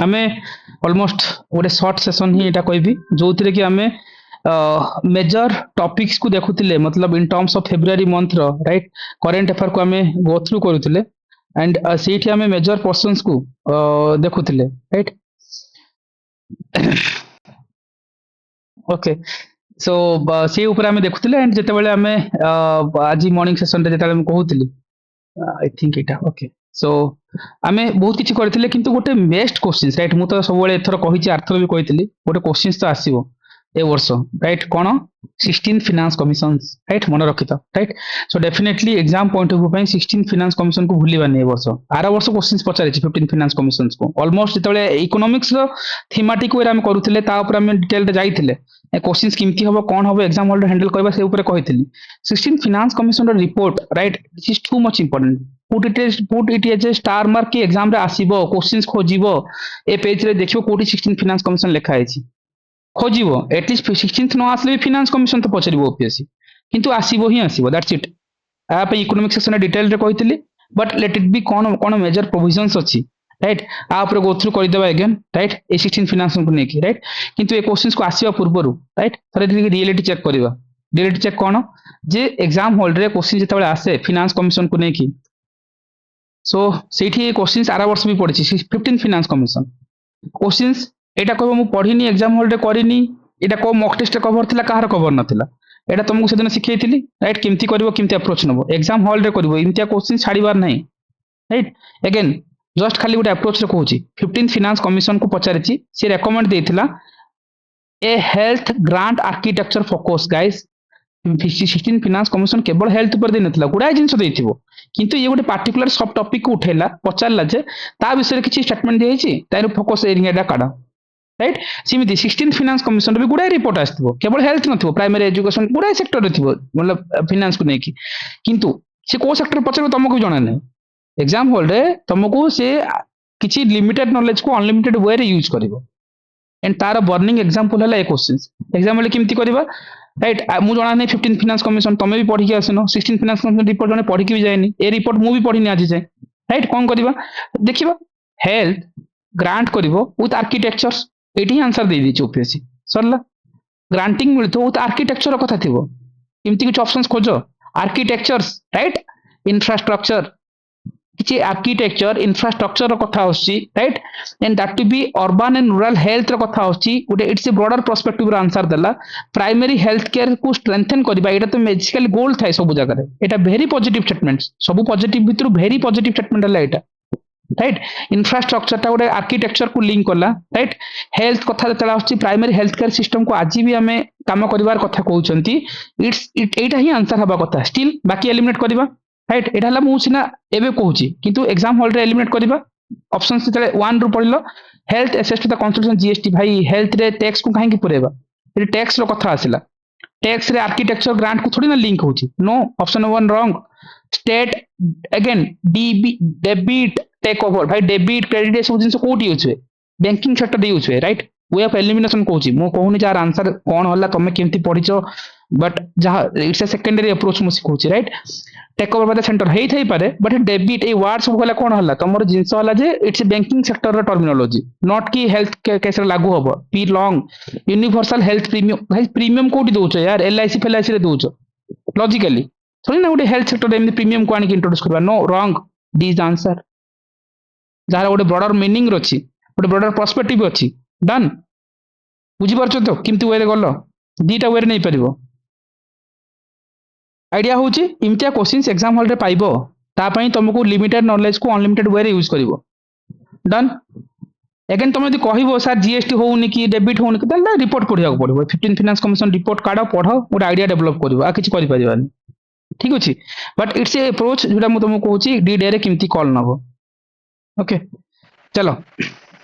आमे ऑलमोस्ट गोटे short session ही एटा कहबी जो कि आमे मेजर टॉपिक्स को देखुतिले मतलब in terms of February month रो राइट करंट अफेयर को आमे गो थ्रू करूतिले एंड सेठी आमे मेजर पर्सन्स को देखुतिले राइट ओके सो से ऊपर आमे देखुतिले एंड जेते बेले आमे आज मॉर्निंग सेशन रे जेते आमे कहूतिली आई थिंक इटा ओके सो आमे बहुत किछि करथिले किंतु गोटे बेस्ट क्वेश्चंस राइट मु तो सब बेले एथर कहिछि आर्थर भी कहितली गोटे क्वेश्चंस तो आसीबो ए वर्ष राइट कौन 16 फिनान्स कमिशन राइट मन रखी तो right so definitely exam point of view पे 16 फिनान्स कमिशन को भूलिबानी ए वर्ष आर वर्ष क्वेश्चंस पचारि 15 फिनान्स कमिशन को ऑलमोस्ट जेतले इकोनॉमिक्स रो थीमेटिक वे हम करूथिले ता ऊपर हम डिटेल रे जाइथिले क्वेश्चंस किमती हबो कोन हबो एग्जाम हॉल हैंडल करबा से ऊपर कहिथिली 16 फिनान्स कमिशन रो report right this is too much important put it as a star mark की एग्जाम रे आसीबो क्वेश्चंस खोजिबो ए पेज रे देखियो कोठी 16 फिनान्स कमिशन लिखा है खोजिबो एटलिस्ट 16th न आसले फिनान्स कमिशन तो पचरिबो ओपीएससी किंतु आसीबो ही आसीबो दैट्स इट आ पे इकोनॉमिक सेक्शन डिटेल रे कहितली बट लेट इट बी कोन कोन मेजर प्रोविजंस अछि राइट आ ऊपर गो थ्रू कर देबा अगेन राइट ए 16 फिनान्स को नेकी राइट किंतु ए क्वेश्चंस को आसीबा पूर्वरु राइट थरे रियलिटी चेक करबा रियलिटी चेक कोन जे एग्जाम हॉल रे क्वेश्चन जेते बेले आसे फिनान्स कमिशन को नेकी सो सेठी क्वेश्चंस आरा वर्ष भी पड़छि 15 फिनान्स कमिशन क्वेश्चंस एटा कहबो मु पढिनी एग्जाम हॉल रे करिनी एटा को मॉक टेस्ट कवर थिला कहार कवर नथिला एटा तुमको सेदिन सिखैथिली राइट केमती करबो केमती अप्रोच नबो एग्जाम हॉल रे करबो इमतिया क्वेश्चन छाड़ीबार नाही राइट अगेन जस्ट खाली गोटे अप्रोच रे कहूची 15 फिनान्स कमिशन को पचारिची से रेकमेंड देथिला a health grant architecture focus guys 16 finance commission केवल हेल्थ पर दे नथिला गुडाय जिंस देथिबो किंतु ये गोटे पार्टिकुलर सब टॉपिक को उठेला पचारला जे ता विषय किछि स्टेटमेंट देइछि तार फोकस एरिया डा काडा राइट सिमिति 16 फिनान्स कमिशन भी गुडाय रिपोर्ट आसथिबो केवल हेल्थ नथिबो प्राइमरी एजुकेशन गुडाय सेक्टर रे थिबो मतलब फिनान्स को नेकी किंतु से को सेक्टर पचरबो तुमको जणा नै एग्जाम हॉल रे तुमको से किछि लिमिटेड नॉलेज को अनलिमिटेड वे रे यूज करिवो एंड तार बर्निंग एग्जांपल हला ए क्वेश्चंस एग्जाम हॉल केमती करबा राइट मु जणा नै 15 फिनान्स कमिशन तमे भी पढी के आसनो 16 फिनान्स कमिशन रिपोर्ट जने पढी के भी जायनी ए रिपोर्ट मु भी पढिनी आज जाय राइट कोन करबा देखिबा हेल्थ ग्रांट करिवो विथ आर्किटेक्चर्स एटी आंसर दे दी ओपीएससी सरला ग्रांटिंग मिलतो विथ आर्किटेक्चर कथा थिबो केमती कुछ ऑप्शंस खोजो आर्किटेक्चर्स राइट इंफ्रास्ट्रक्चर किछि आर्किटेक्चर इंफ्रास्ट्रक्चर कथा होछि right and that to be urban and rural health रो कथा होछि गुटे इट्स ए ब्रॉडर पर्सपेक्टिव रो आंसर देला प्राइमरी हेल्थ केयर को स्ट्रेंथन करबा एटा तो बेसिकली गोल थाय सब जगह रे एटा वेरी पॉजिटिव स्टेटमेंट्स सब पॉजिटिव भितरु वेरी पॉजिटिव स्टेटमेंट हला एटा राइट इंफ्रास्ट्रक्चर टा गोटे आर्किटेक्चर को लिंक कला राइट हेल्थ कथा जतला आछि प्राइमरी हेल्थ केयर सिस्टम को आज भी हमें काम करिवार कथा कहउचंती एटा ही आंसर हबा कथा स्टिल बाकी एलिमिनेट करबा राइट एटा हला मु सिना एबे कहउची किंतु एग्जाम हॉल रे एलिमिनेट करबा ऑप्शंस जतले 1 रु पढिलो health assess to the consultation GST भाई हेल्थ रे टैक्स को काहे की पुरेबा ए टैक्स रो कथा आसिला टैक्स रे आर्किटेक्चर ग्रांट को थोड़ी ना लिंक होची no option 1 wrong state again DB debit take over भाई डेबिट क्रेडिट सब जिंस कोठी यूज हुए बैंकिंग सेक्टर यूज हुए राइट वे ऑफ एलिमिनेशन कहूची मो कहूनी जार आंसर कोन होला तमे केमती पढिचो बट जहा इट्स अ सेकेंडरी अप्रोच मु सिखौची right take over by the centre हेई थाई पारे बट डेबिट ए वर्ड सब होला कोन होला तमर जिंस होला जे इट्स बैंकिंग सेक्टर रो टर्मिनोलॉजी नॉट की हेल्थ केसे लागू होबो पी लॉन्ग यूनिवर्सल हेल्थ प्रीमियम भाई प्रीमियम कोठी दोचो यार एलआईसी फेलआईसी रे दोचो लॉजिकली थोड़ी ना गोटे हेल्थ सेक्टर एमती प्रीमियम को आनी इंट्रोड्यूस करबा नो रॉन्ग डी इज आंसर जहां गोटे ब्रॉडर मीनिंग रछि गोटे ब्रॉडर पर्सपेक्टिव अछि डन बुझी परछो तो किंतु वे रे गलो दीटा वे रे नै परिबो आइडिया होची इमतिया क्वेश्चंस एग्जाम हॉल रे पाइबो ता पई तुमको लिमिटेड नॉलेज को अनलिमिटेड वे रे यूज करिवो डन अगेन तुम यदि कहबो सर जीएसटी होउनी कि डेबिट होउनी कि तले रिपोर्ट पढिया को पड़िबो 15 फाइनेंस कमिशन रिपोर्ट काढो पढो गोटे आइडिया डेवलप करिवो आ किछ करि परिबानी ठीक अछि बट इट्स ए अप्रोच जोटा मु तुमको कहूची डी डे रे किमती कॉल नबो ओके चलो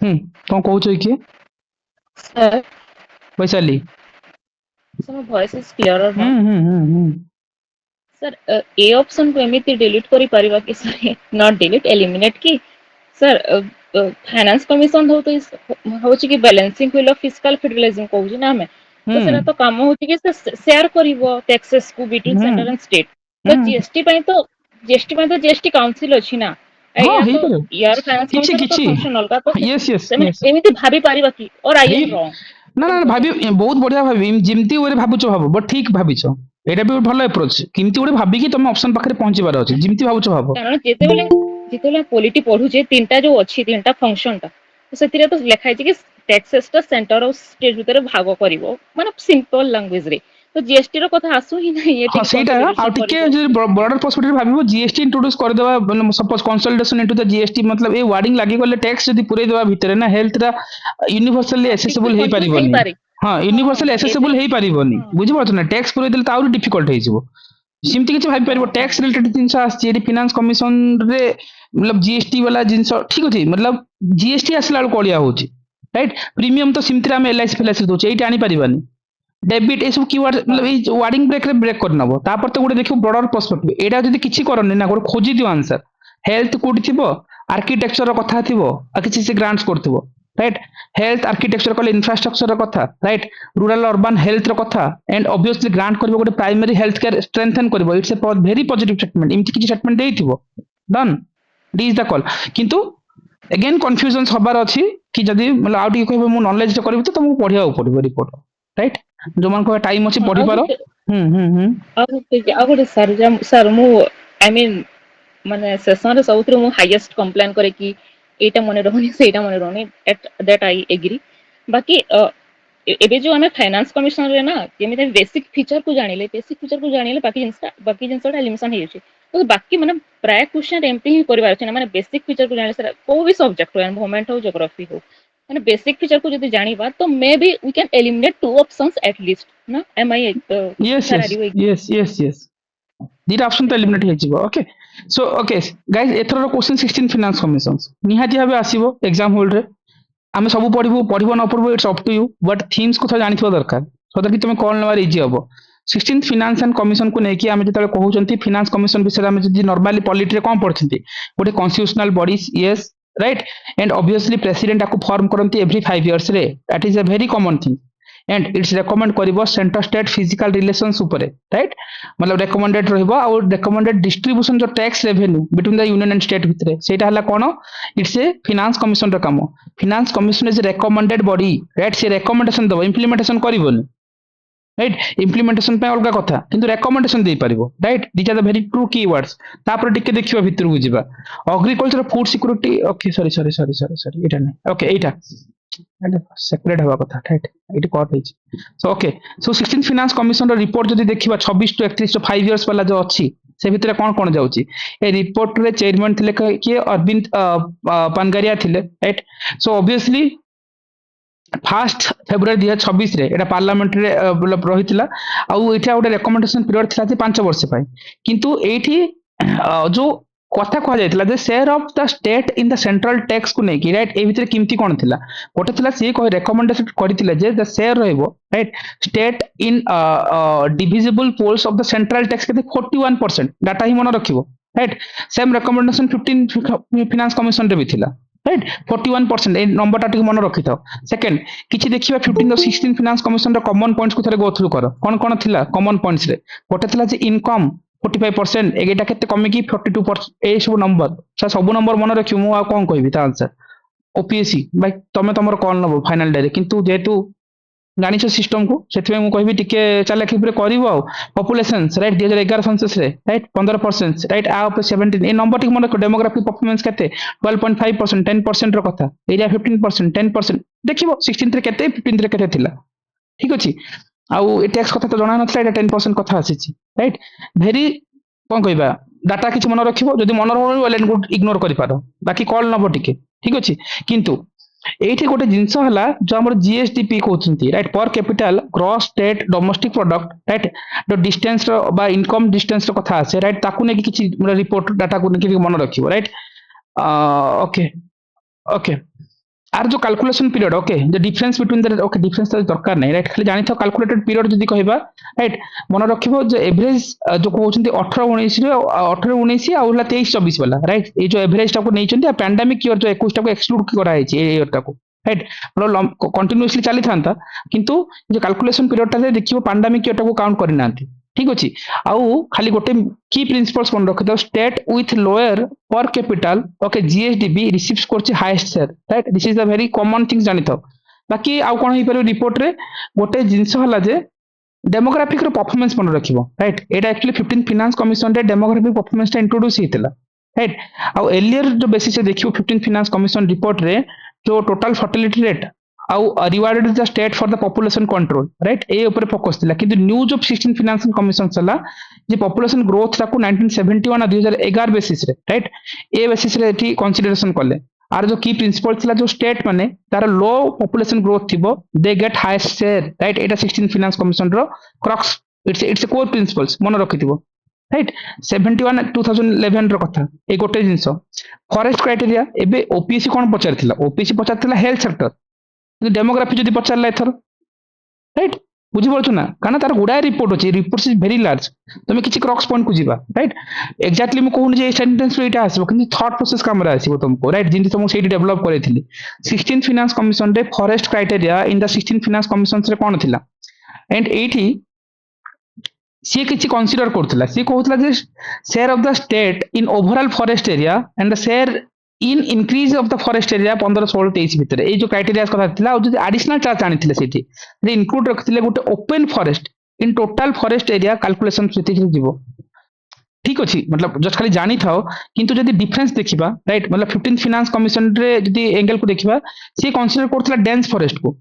तो कहूचो कि sir Vaishali sir my voice is clear or not? Sir ए ऑप्शन को एमिति डिलीट करि परिबा कि सर नॉट डिलीट एलिमिनेट की सर फाइनेंस कमिशन होची कि balancing wheel of fiscal federalism कहूची ना हमें तो सेटा तो काम होची कि शेयर करिवो टैक्सेस को बिटवीन सेंटर एंड स्टेट तो जीएसटी पई तो जीएसटी काउंसिल अछि ना ହଁ या तो ହେଇପାରିବ यार फाइनेंस କିଛି कमिशन तो କିଛି फंक्शन अलगा तो ୟେସ୍ ୟେସ୍ से ୟେସ୍ एमिति भाबी पारिबा कि और आई ହେଇ एम रॉन्ग ନା ନା କେମିତି ନା, ଭାବି କହିପାରିବି ବହୁତ ବଢିଆ ଭାବି ଯେମିତି ଗୋଟେ ଭାବୁଛ ଭାବ ବଟ୍ ଠିକ ଭାବିଛ ଏଇଟା ବି ଗୋଟେ ଭଲ ଆପ୍ରୋଚ କେମିତି ଗୋଟେ ଭାବିକି ତମେ ଅପସନ ପାଖରେ ପହଞ୍ଚିବାର ଅଛି ଯେମିତି ଭାବୁଛ ଭାବ କାରଣ ଯେତେବେଳେ ପୋଲିଟି ପଢୁଛେ ତିନିଟା ଯୋଉ ଅଛି ତିନିଟା ଫଙ୍କସନ ଟା ତ ସେଥିରେ ତ ଲେଖା ହେଇଛି କି ଟେକ୍ସେସ୍ ଟା ସେଣ୍ଟର ଆଉ ଷ୍ଟେଟ ଭିତରେ ଭାଗ କରିବ ମାନେ ସିମ୍ପଲ ଲାଙ୍ଗୁଏଜ ରେ ତ ଜିଏସଟି ର କଥା ଆସୁ ହିଁ ନାହିଁ ହଁ ଏଠିକି ସେଇଟା ଆଉ କନସିଡରେସନ ଟିକେ କରିବ ଯଦି ବ୍ରଡର ପର୍ସପେକ୍ଟିଭ ଭାବିବ ଜିଏସଟି ଇଣ୍ଟ୍ରୋଡ୍ୟୁସ କରିଦେବା ମାନେ ସପୋଜ କନସଲଟେସନ ଇଣ୍ଟୁ ଦ ଜିଏସଟି मतलब ଏ ୱାର୍ଡିଂ ଲାଗିଗଲେ ଟैक्स ଯଦି ପୁରେଇ ଦେବା ଭିତରେ ନା ହେଲ୍ଥ ଟା ୟୁନିଭର୍ସାଲି ହଁ ଟିକେ ଏସେସିବଲ କନଫ୍ୟୁଜ ହେଇପାରିବନି ହେଇପାରେ ହଁ ହଁ ହଁ ୟୁନିଭର୍ସାଲି ହଁ ଏସେସିବଲ ଏଥିରେ ହେଇପାରିବନି ହଁ ବୁଝିପାରୁଛ ନା ଟैक्ସ ପୁରେଇ ଦେଲେ ତ ଆହୁରି ଡିଫିକଲ୍ଟ ହେଇଯିବ ସେମିତି କିଛି ଭାବିପାରିବ ହଁ टैक्स ହଁ रिलेटेड ଜିନିଷ ଆସିଛି ଏଠି ଫିନାନ୍ସ କମିଶନ ରେ मतलब जीएसटी वाला ଜିନିଷ ଠିକ ଅଛି मतलब जीएसटी ଆସିଲା ବେଳକୁ ଅଳିଆ ହଉଛି ରାଇଟ୍ ପ୍ରିମିୟମ ତ ସେମିତିରେ ଆମେ ଏଲ୍ଆଇସି ଫେଲ୍ଆଇସି ଦଉଛେ ଏଇଠି ଆଣିପାରିବାନି डेबिट ये सब कीवर्ड मतलब ହଁ ये वार्डिंग ब्रेक रे ब्रेक करनबो तापर तो गोटे देखियो ब्रॉडर पर्सपेक्टिव एडा जदी किछि करनी ना गोटे खोजी दियो आंसर हेल्थ कोड थिबो आर्किटेक्चर रो कथा थिबो आ किछि से ग्रांट्स करथिबो राइट हेल्थ आर्किटेक्चर कले इंफ्रास्ट्रक्चर रो कथा राइट रूरल अर्बन हेल्थ रो कथा एंड ऑब्वियसली ग्रांट करबो गोटे प्राइमरी हेल्थ केयर स्ट्रेंथन करबो it's a very positive statement इमति किछि स्टेटमेंट देइथिबो then the is the call किंतु अगेन कन्फ्यूजन हबार अछि कि जदी मतलब आउ टी कहबो मु नॉलेज रे करबी तो तुमको पढिया पड़िबो रिपोर्ट राइट जो मान को टाइम अछि ହଁ पढि पारो ଆଉ ଗୋଟେ ସାର୍ ମୁଁ ଆଇ ମିନ୍ ମାନେ ସେସନରେ ସବୁଥିରେ ମୁଁ ହାଇଏଷ୍ଟ କମ୍ପ୍ଲେନ କରେ କି ଏଇଟା ମନେ ରହୁନି ସେଇଟା ମନେ ରହୁନି ଦ୍ୟାଟ୍ ଆଇ ଏଗ୍ରି ବାକି ଏବେ ଯୋଉ ଆମେ ଫାଇନାନ୍ସ କମିଶନରେ ନା ଯେମିତି ବେସିକ ଫିଚର କୁ ଜାଣିଲେ ବାକି ଜିନିଷଟା ଏଲିମିନେସନ ହେଇଯାଉଛି ତ ବାକି ମାନେ ପ୍ରାୟ କ୍ୱେଶ୍ଚନ ଏମିତି ହିଁ କରିବାର ଅଛି ନା ମାନେ ବେସିକ ଫିଚର କୁ ଜାଣିଲେ ସେଟା କୋଉ ବି ସବଜେକ୍ଟ ହଉ ଏନଭାୟରନମେଣ୍ଟ ହଉ ଜିଓଗ୍ରାଫି ହଉ ମାନେ ବେସିକ फीचर को यदि जानिबा तो may be we can eliminate two options at least ना am I yes sir yes are you agree yes yes yes दिटा ऑप्शन तो सेटा एलिमिनेट ହେଇଯିବ ओके सो ओके गाइस एथरो क्वेश्चन 16 फाइनेंस कमिशंस निहाती भाबे आसीबो एग्जाम होल्ड रे आमे सब पढ़िबो न पढ़िबो it's up to you but themes को तो जानिथिबो दरकार सो दैट कि तुम कॉल नवार इजी हबो 16 फिनान्स एंड कमिशन को नेकी आमे जतले कहउचंती फिनान्स कमिशन विषय आमे जदि नॉर्मली पॉलिटी रे कोन पढछंती गोटे constitutional bodies yes right and obviously president आको फॉर्म करंती एवरी 5 इयर्स रे that is a very common thing and it's recommend करिवो सेंटर स्टेट फिजिकल रिलेशंस ऊपर राइट मतलब रेकमेंडेड रहिबो आ रेकमेंडेड डिस्ट्रीब्यूशन जो tax revenue between the union and state भितरे सेटा हला कोन इट्स ए फिनान्स कमिशन रो काम finance commission is recommended body right से रेकमेंडेशन दबो इम्प्लीमेंटेशन करिवोनी राइट इम्प्लीमेंटेशन पे अलग कथा किंतु रेकमेंडेशन दे पारिबो right these are the very true keywords तापर टिके देखिबा भितर को जिबा agriculture food security okay sorry एटा नहीं ओके एटा सेपरेट हवा कथा राइट एटी कट ହେଇଛି so okay so 16 finance commission रो रिपोर्ट जदी देखिबा 26 टू 31 जो 5 इयर्स वाला जो अछि से भितर कोन कोन जाउची ए रिपोर्ट रे चेयरमैन थिले कि अरविंद पानगारिया थिले राइट सो ऑब्वियसली 1 फेब्रुआरी 2026 रे एटा पार्लियामेंट रे रहितला आउ एठा गोटे रेकमेंडेशन पीरियड थिला जे 5 वर्ष पाई किंतु एठी जो कथा कह जायतिला जे share of the state in the central tax को नेकी राइट ए भितर किमती कोन थिला गोटे थिला से कह रेकमेंडेशन करथिले जे द शेयर रहइबो right state in divisible pools of the central tax केते 41% डाटा ही मन रखिबो right same recommendation 15 finance commission रे भी थिला राइट 41% ए नंबर टा टिक मन रखि थाओ सेकंड किछि देखिबा 15 और 16 फाइनेंस कमिशन रो कॉमन पॉइंट्स को थरे गो थ्रू करो कोन थिला कॉमन पॉइंट्स रे गोटे थिला जे इनकम 45% एगेटा केते कमी की 42% ए सब नंबर सब नंबर मन रखियो मु आ कोन कहबी ता आंसर ओपीएससी भाई तमे तमर कॉल नबो फाइनल डे रे किंतु जेतु जानिछ सिस्टम को सेथि मैं कहबी टिके चालाकी ऊपर करबो आ पॉपुलेशन राइट 2011 सेंसस रे राइट 15% राइट आ ऊपर 17 ए नंबर टिक मन डेमोग्राफिक परफॉर्मेंस केते 12.5% 10% रो कथा एरिया 15% 10% देखिबो 16 रे केते 15 रे केते थिला ठीक अछि आउ ए टैक्स कथा तो जणा नथला एटा 10% कथा आसीछि राइट भेरी कोन कहबा डाटा किछ मन रखिबो जदि मन रहबो लेन गुड इग्नोर करि पारो बाकी कॉल नबो टिके ठीक अछि किंतु एठी गोटे जिंस हला जो हमर जीएसडीपी कहउछंती राइट पर capital gross state domestic product right जो डिस्टेंस रो बा इनकम डिस्टेंस रो कथा आसे राइट ताकू ने किछि रिपोर्ट डाटा को ने मन रखिबो राइट ओके ओके आर जो calculation period okay the difference between the okay difference तो दरकार नहीं राइट खाली जानि था कैलकुलेटेड पीरियड जदी कहबा राइट मन रखिबो जो एवरेज जो कहउछंती 18 19 रे 18 19 आ उला 23 24 वाला राइट ए जो एवरेज टा को नैचंती आ पैंडेमिक ईयर जो 21 टा को एक्सक्लूड करा हैछि ए ईयर टा को राइट मतलब कंटीन्यूअसली चली थांता किंतु जो कैलकुलेशन पीरियड टा देखिबो पैंडेमिक ईयर टा को काउंट करि नांती ठीक अच्छे आउ खाली गोटे की प्रिंसिपल्स मन रखि स्टेट विथ लोअर पर कैपिटल ओके जीएसडीबी रिसीव्स करछि highest share right this is a very common thing जानि थाओ बाकी आउ कोन होई पारे रिपोर्ट रे गोटे जिंस हला जे डेमोग्राफिक रो परफॉर्मेंस मन रखिबो राइट एटा एक्चुअली 15 फाइनेंस कमिशन रे डेमोग्राफिक परफॉर्मेंस टा इंट्रोड्यूस हेतिला राइट आउ एलियर जो बेसिस से देखियो 15 फाइनेंस कमिशन रिपोर्ट रे जो टोटल फर्टिलिटी रेट आउ rewarded the state for the population control right ए ऊपर फोकस थिला किंतु न्यूज ऑफ 16 फाइनेंस कमिशन चला जे पॉपुलेशन ग्रोथ ताकू 1971 और 2011 बेसिस रे राइट ए बेसिस रे एठी कंसीडरेशन करले आर जो की प्रिंसिपल थिला जो स्टेट माने तार लो पॉपुलेशन ग्रोथ थिबो they get highest share right एटा 16 फाइनेंस कमिशन रो crux it's a core principles मन रखिथिबो राइट 71 2011 रो कथा ए गोटे जिंस फॉरेस्ट क्राइटेरिया एबे ओपीएससी कोन पचारथिला ओपीएससी पचारथिला हेल्थ सेक्टर डेमोग्राफी जदि पचारला एथर राइट बुझी पड़छ ना कारण तार गुडाय रिपोर्ट अछि रिपोर्ट इज वेरी लार्ज तमे किछि क्रक्स पॉइंट को जीवा राइट एक्जेक्टली मु कहून जे सेंटेंस रो एटा आसीबो किंतु थॉट प्रोसेस काम रा आसीबो तुमको राइट जिंति तुम सेठी डेवलप करेथिली 16 फाइनेंस कमिशन रे forest criteria in the 16 finance commission रे कोन थिला एंड एठी सी किछि कंसीडर करथिला सी कहउतला जे share of the state in overall forest area and the share in increase of the forest area 15 16 23 भितर ए जो क्राइटेरिया कथा थिला और जो एडिशनल चार्ज आनिथिले सेठी जे इंक्लूड रखथिले गोटे open forest in total forest area calculation सेठी जीवो ठीक अछि मतलब जस्ट खाली जानी थाओ किंतु जदि डिफरेंस देखिबा राइट मतलब 15 फाइनेंस कमिशन रे जदि एंगल को देखिबा सी कंसीडर करथिला डेंस फॉरेस्ट को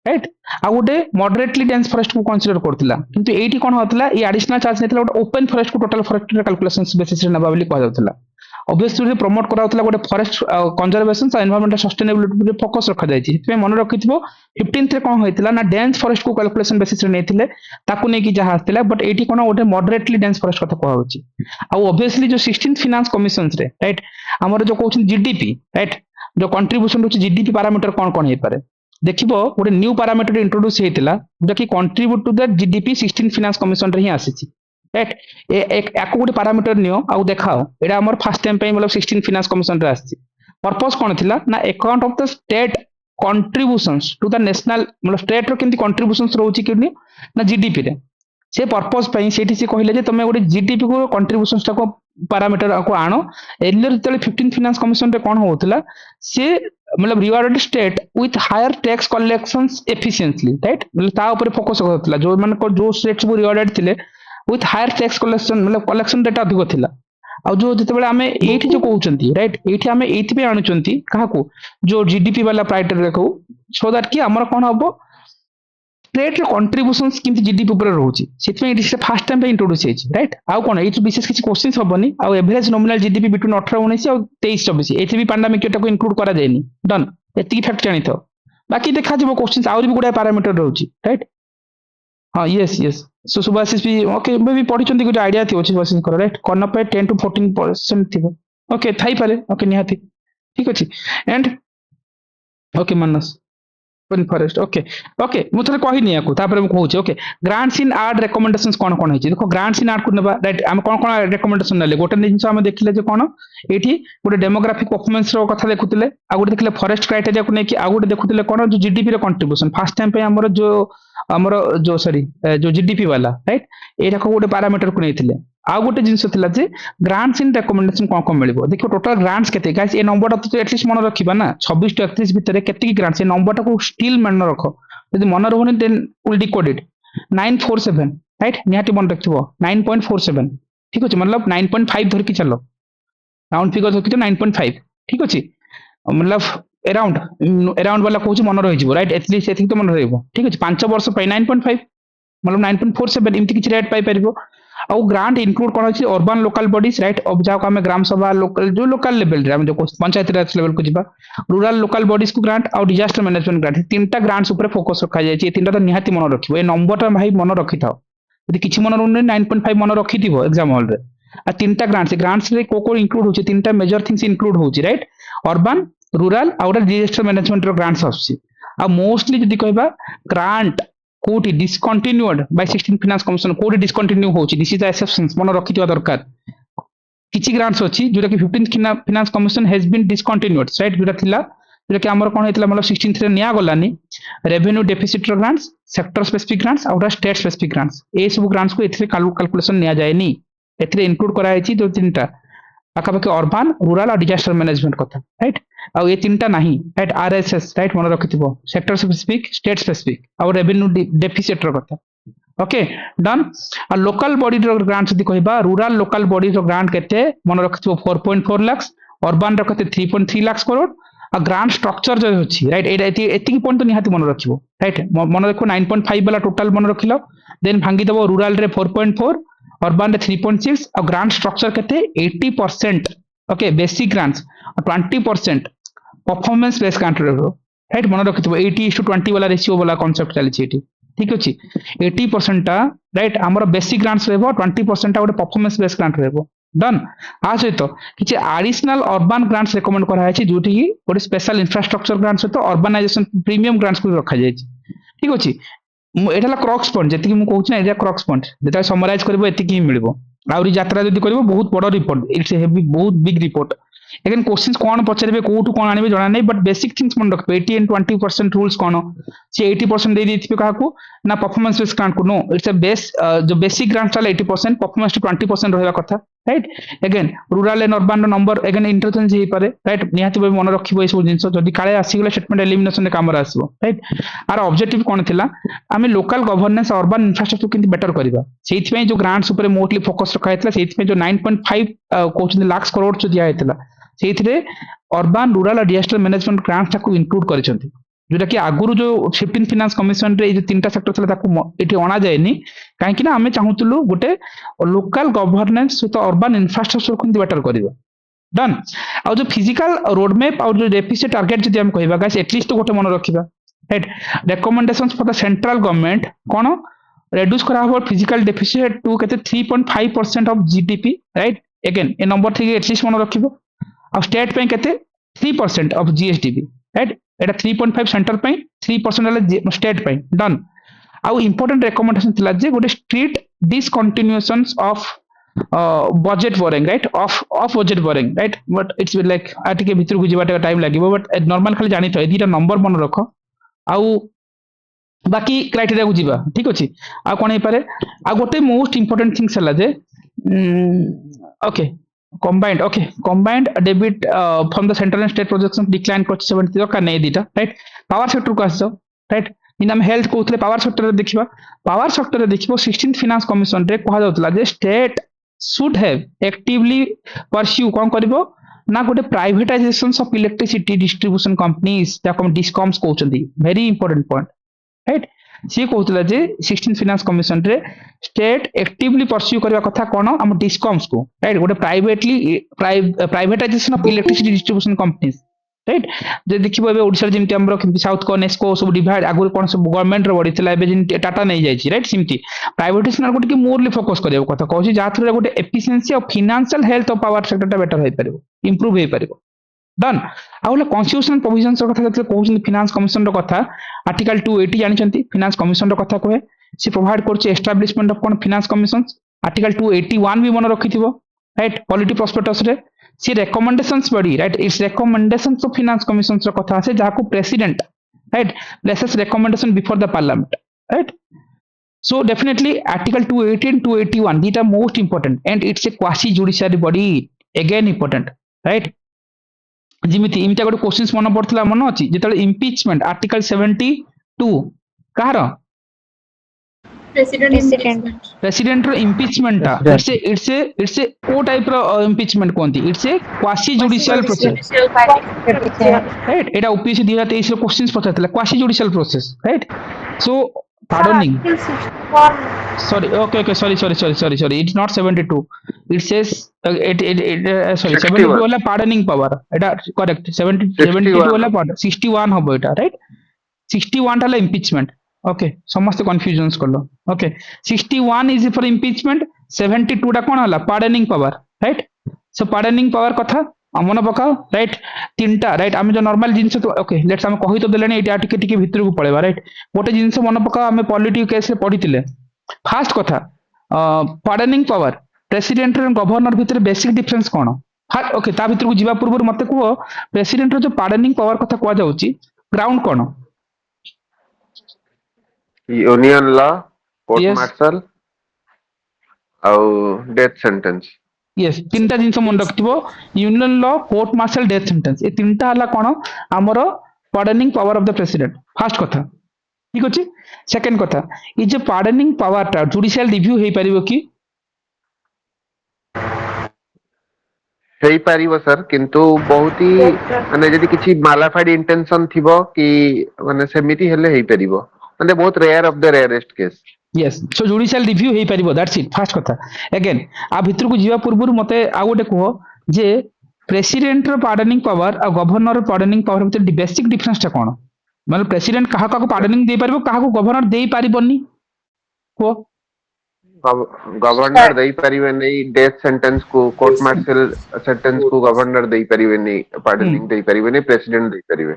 राइट आ गोटे मॉडरेटली डेंस फॉरेस्ट को कंसीडर करथिला किंतु एठी कोन होतला ए एडिशनल चार्ज नेतला गोटे ओपन फॉरेस्ट को टोटल फॉरेस्ट रे कैलकुलेशंस बेसिस रे नबा बोली कहै जाउतला ऑब्वियसली प्रमोट कराउतला गोटे फॉरेस्ट कंजर्वेशन और एनवायरमेंटल सस्टेनेबिलिटी रे फोकस रखा जायछि हितमे मन रखिथिबो 15th रे कोन होइतिला ना डेंस फॉरेस्ट को कैलकुलेशन बेसिस रे नेथिले ताकू नै कि जहा आस्तिला बट एठी कोन गोटे मॉडरेटली डेंस फॉरेस्ट कथा कहै होछि आ ऑब्वियसली जो 16th फाइनेंस कमिशंस रे राइट हमर जो कहउछन जीडीपी राइट जो कंट्रीब्यूशन होछि जीडीपी पैरामीटर कोन कोन हे पारे देखिबो गोटे न्यू पैरामीटर इंट्रोड्यूस हेतिला जो कि contribute to the GDP 16 finance commission रे ही आसीछि राइट एक गोटे पैरामीटर नियो आउ देखाओ एटा हमर फर्स्ट टाइम पे मतलब 16 फाइनेंस कमिशन रे आछि पर्पस कोन थिला ना account of the state contributions to the national मतलब स्टेट रो केंति कंट्रीब्यूशंस रहउची कि ना जीडीपी रे से पर्पस पई सेठी से कहिले जे तमे गोटे जीडीपी को कंट्रीब्यूशंस ता को पैरामीटर को आनो एलियर तले 15 फाइनेंस कमिशन रे कोन होउतला से मतलब rewarded state with higher tax collections efficiently right मतलब ता ऊपर फोकस करथला जो मन को जो स्टेट्स को रिवार्डेड थिले विथ हायर टैक्स कलेक्शन मतलब कलेक्शन रेट अधिक थिला आ जो जते आम ये जो कहते राइट ये आम ये आणुंट क्या जो जीडीपी वाला प्राइटर देखो सो दैट कि आमर कौन हम स्टेट कंट्रीब्यूशन केमती जीडीपी ऊपर रोचे से फास्ट टाइम इंट्रोड्यूस राइट आउ कौन ये विशेष किसी क्वेश्चन हेनी आउ एवरेज नॉमिनल जीडीपी बिटवीन 18 19 और 23 24 ये पैंडेमिक को इंक्लूड करा जाएनी डन ये फैक्ट जानी था बाकी देखा क्वेश्चन आहरी भी गुड़ा पैरामीटर रोचे राइट हाँ यस यस सो सुभाषिष भी ओके मैं भी पढ़ी गोटे आइडिया थी सुभाषिष राइट कर्नप 10 to 14% थी ओके थाई पारे ओके निहाती ठीक अच्छे and okay Manas forest okay okay मुझे कहनी या कहूँ ओके ग्रांट्स इन आर्ड रेकमेंडेशंस कौन कौन है देखो ग्रांट्स इन आर्ड को ना राइट आम कौन कौन रेकमेंडेशन ना गोटे जिन आम देखले कौन ये गोटे डेमोग्राफिक परफॉर्मेंस कथा देखुले आ गोटे देखले फॉरेस्ट क्राइटेरिया को लेकिन आ गोटे देखुले कौन जो जीडीपी रो कंट्रीब्यूशन फर्स्ट टाइम पे हमर जो सॉरी जो जीडीपी वाला राइट एटा को गोटे पैरामीटर को नहीं आउ गोटे जिनस थिला जे ग्रांट्स इन रेकमेंडेशन कौन कौन मिलिबो देखो टोटल ग्रांट्स केते गाइस ए नंबर तो एटलीस्ट मन रखिबा ना 26 to 31 भितर केते ग्रांट्स ए नंबर को स्टिल मन रखो यदि मन रहउनी then will decode it 947 right निहाती मन रखिबो 9.47 ठीक अछि मतलब 9.5 धर की चलो राउंड फिगर धर की 9.5 ठीक अछि मतलब अराउंड वाला कहूँ मन रही राइट एटलीस्ट एथि तो मन रहिबो ठीक अछि 5 वर्ष पे 9.5 मतलब 9.47 इमती किछि रेट पाई परिबो आउ ग्रांट इंक्लूड कौन अच्छी अर्बन लोकल बॉडीज राइट अब जाओ आम ग्राम सभा लोकल जो लोकल लेवल रे जो पंचायत राज लेवल को जीवा रूरल लोकल बॉडीज को ग्रांट आउ डिजास्टर मैनेजमेंट ग्रांट तीनटा ग्रांट्स ऊपर फोकस रखा जाय छी तीनटा तो निहाती मन रखिबो ए नंबर भाई मन रखि थाओ यदि किछि मन रहउनी 9.5 मन रखि दिबो एग्जाम हॉल रे आ तीनटा ग्रांट्स रे को इंक्लूड होची तीनटा मेजर थिंग्स इंक्लूड होची राइट अर्बन रूरल आउट डिजास्टर मैनेजमेंट रो ग्रांट्स आसी आ मोस्टली जदि कहबा ग्रांट कोटी डिस्कंटिन्यूड बाय 16 फाइनेंस कमिशन कोटी डिस्कंटिन्यू होची दिस इज द एक्सेप्शंस मन रखिथिबा दरकार किछि ग्रांट्स अछि जोटा कि 15 finance commission has been discontinued right जोटा थिला जो कि हमर कोन हेतला मतलब 16 रे निया गलानी revenue deficit grants sector specific grants और स्टेट स्पेसिफिक ग्रांट्स ए सब ग्रांट्स को एथरे कैलकुलेशन निया जायनी एथरे इंक्लूड करा हेची जो तीनटा पाखापाखि अर्बान रूराल और डिजास्टर मैनेजमेंट कथा राइट आ ये तीनटा नहीं राइट आरएसएस राइट मन रखिथिबो सेक्टर स्पेसिफिक स्टेट स्पेसिफिक और रेवेन्यू डेफिसिट रो कथा ओके डन आ लोकल बॉडी रो ग्रांट जदी कहबा रूराल लोकल बॉडी रो ग्रांट केते मन रखिथिबो 4.4 लाख अर्बान रो केते 3.3 लाख करोड़ आ ग्रांट स्ट्रक्चर जो अछि राइट एति पॉइंट तो निहाती मन रखिबो राइट मन रखो 9.5 वाला टोटल मन रखिलो देन भांगी देबो रूराल रे 4.4 अर्बान रे 3.6 और ग्रांट स्ट्रक्चर केते 80% okay basic grants 20% performance based grant रो राइट मन रखिथिबो 80:20 वाला रेशियो वाला कांसेप्ट चली छी एटी ठीक अछि 80% टा राइट हमर बेसिक ग्रांट्स रहबो 20% टा गोटे परफॉर्मेंस बेस्ड ग्रांट रहबो डन आ सहित किछि एडिशनल अर्बान ग्रांट्स रेकमेंड करा है जोटी कि गोटे स्पेशल इंफ्रास्ट्रक्चर ग्रांट्स सहित अर्बानाइजेशन प्रीमियम ग्रांट्स को रखा जाय ठीक अछि एटा क्रक्स पॉइंट जति मु कहूछ ना एटा क्रक्स पॉइंट जेता समराइज करबो एति ही मिलबो आउरी यात्रा जदी करबो बहुत बड़ रिपोर्ट इट्स हेवी बहुत बिग रिपोर्ट अगेन क्वेश्चंस कौन पचारे कोठू कौन आने जाना नहीं बट बेसिक थिंग्स मन रखबे 80 एंड 20% रूल्स कौन से 80% दे देथिबे काकू ना परफॉर्मेंस बेस्ड ग्रांट को नो इट्स अ बेस जो बेसिक ग्रांट चला 80% परफॉर्मेंस 20% रहबा कथा right again rural and urban number again interchange हे पारे राइट निहाती भाई मन रखिबो ए सब जिंस जदी काळे आसी गेले स्टेटमेंट एलिमिनेशन रे काम आसीबो राइट आर ऑब्जेक्टिव कौन थिला आमे लोकल गवर्नेंस अर्बन इंफ्रास्ट्रक्चर किंती बेटर करबा सेति में जो ग्रांट्स ऊपर मोस्टली फोकस रखा हेतला सेति में जो 9.5 कहउछन लाख करोड़ जो दिया हेतला सेथिरे अर्बन रूरल और डिजास्टर मैनेजमेंट ग्रांट्स को इंक्लूड करिसंती जोटा कि आगुरु जो 15 फाइनेंस कमिशन रे जो तीनटा सेक्टर थला ताको एठी अणा जायनी काहे कि ना हमें चाहूतलु गोटे लोकल गवर्नेंस तो अर्बन इंफ्रास्ट्रक्चर को बेटर करबा डन आ जो फिजिकल रोड मैप और जो डेफिसिट टारगेट जदी हम कहबा गाइस एटलीस्ट तो गोटे मन रखिबा right recommendations for the central government कोन reduce करा हो फिजिकल डेफिसिट टू कहते 3.5% of GDP right again a number थी एटलीस्ट मन रखिबो और स्टेट पे कहते 3% of GSDP right Etah 3.5 centre पे 3% वाला स्टेट पे डन आउ इंपोर्टेंट रिकमेंडेशन थिला जे गोटे strict discontinuations of budget borrowing right off budget borrowing right but it's like आटिके भीतर को जीवाटे टाइम लागिबो बट नॉर्मल खाली जानि थय दीटा नंबर मन रख आउ बाकी क्राइटेरिया को जीवा ठीक अछि आ कोन हे पारे आ गोटे मोस्ट इंपोर्टेंट थिंग्स हला जे okay combined debit from the central and state projections decline कर 70 का नहीं दीटा राइट पावर सेक्टर को आसो राइट इन हम हेल्थ को पावर सेक्टर रे देखिबा पावर सेक्टर रे देखिबो 16th फाइनेंस कमिशन रे कहा जाउतला जे state should have actively pursue कोन करबो ना गोटे privatization of electricity distribution companies ताको हम डिस्कॉम्स कहउचंदी वेरी इंपोर्टेंट पॉइंट राइट सी कहउतला जे 16th फाइनेंस कमिशन रे स्टेट एक्टिवली परस्यू करबा कथा कोन हम डिस्कॉम्स को राइट गोटे privatization of electricity distribution companies right जे देखिबो एबे ओडिसा जेमति हमरो साउथ को नेस्को सब डिवाइड आगुर कोन सब गवर्नमेंट रो बढितला एबे जेमति टाटा नै जायछि राइट सिमति प्राइवेटाइजेशन गोटे कि मोरली फोकस करियो कथा कहछि जा थ्रू गोटे efficiency of financial health of power sector टा बेटर होई परिबो इंप्रूव होई परिबो डन आउला कॉन्स्टिट्यूशनल प्रोविजंस रो कथा जते कहउछन फाइनेंस कमिशन रो कथा आर्टिकल 280 जानिछंती फाइनेंस कमिशन रो कथा कहे सी प्रोवाइड करछि एस्टैब्लिशमेंट ऑफ कोन फाइनेंस कमिशंस आर्टिकल 281 भी मन रखिथिबो राइट पॉलिटी प्रोस्पेक्टस रे सी recommendations body right it's recommendations of finance commissions रो कथा आसे जाको president right places recommendation before the parliament right so definitely article 280 and 281 these are most important and it's a quasi judiciary body again important right जिमिति इमिता गोटे questions मन पड़थला मन अछि जेतले इम्पीचमेंट आर्टिकल 72 कहार प्रेसिडेंट रो इम्पीचमेंट इट्स ए ओ टाइप रो इम्पीचमेंट कोंती it's a quasi judicial process right एटा ओपीएससी 2023 रो क्वेश्चंस पछातला quasi judicial process right so pardoning sorry it's not 72 it says sorry 72 वाला pardoning power एटा करेक्ट 72 वाला पार्ट 61 हबो एटा राइट 61 वाला impeachment ओके समस्त कंफ्यूजन्स करलो ओके 61 इज फॉर impeachment 72 टा कोन हला pardoning power right so pardoning power कथा मन पकाओ राइट तीनटा राइट आमे जो नॉर्मल जिंस तो ओके लेट्स हम कहि तो देलेनी एटा टिके भीतर को पळेबा राइट गोटे जिंस मन पकाओ आमे पॉलिटी केस रे पढितिले फर्स्ट कथा पार्डनिंग पावर प्रेसिडेंट और गवर्नर भीतर बेसिक डिफरेंस कोन ओके ता भितर को जीवा पूर्व मते को प्रेसिडेंट रो जो पार्डनिंग पावर कथा को जाउची ग्राउंड कोन union law, court yes martial और डेथ सेंटेंस। यस तीनटा जिंस मन रखिबो union law court martial death sentence ए तीनटा हला कोन हमरो pardoning power of the president first कथा ठीक अछि सेकंड कथा ई जे पार्डनिंग पावर ता जुडिशियल रिव्यू हे परिबो कि हेई पारिबो सर किंतु बहुत ही माने जदी किछि मालाफाइड इंटेंशन थिबो कि माने सेमिति हेले हेई परिबो माने बहुत rare of the rarest case. Yes so judicial review हे परिबो दैट्स इट फर्स्ट कथा अगेन आ भितर को जीवा पूर्व मते आ गोटे कहो जे प्रेसिडेंट रो पार्डनिंग पावर आ गवर्नर रो पार्डनिंग पावर भितर बेसिक डिफरेंस ता कोन मतलब प्रेसिडेंट कहा को पार्डनिंग दे परिबो कहा को गवर्नर दे परिबोनी को गवर्नर दे परिबे नै डेथ सेंटेंस को कोर्ट मार्शल सेंटेंस को गवर्नर दे परिबे नै पार्डनिंग दे परिबे नै प्रेसिडेंट दे परिबे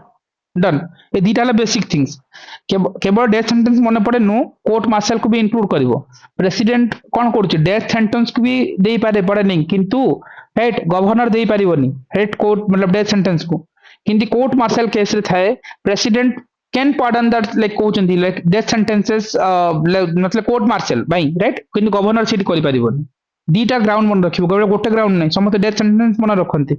डन ए दीटा ला बेसिक थिंग्स केवल डेथ सेंटेंस मन पड़े नो कोर्ट मार्शल को भी इंक्लूड करिवो प्रेसिडेंट कोन करूची डेथ सेंटेंस को भी दे पारे पड़े नहीं किंतु हेड गवर्नर दे परिबोनी हेड कोर्ट मतलब डेथ सेंटेंस को किंतु कोर्ट मार्शल केस रे थाए president can pardon that like कहउचंदी लाइक डेथ सेंटेंसेस मतलब कोर्ट मार्शल भाई राइट किंतु गवर्नर सीट करि परिबोनी दीटा ग्राउंड मन रखिबो गोटे ग्राउंड नहीं समस्त डेथ सेंटेंस मन रखंती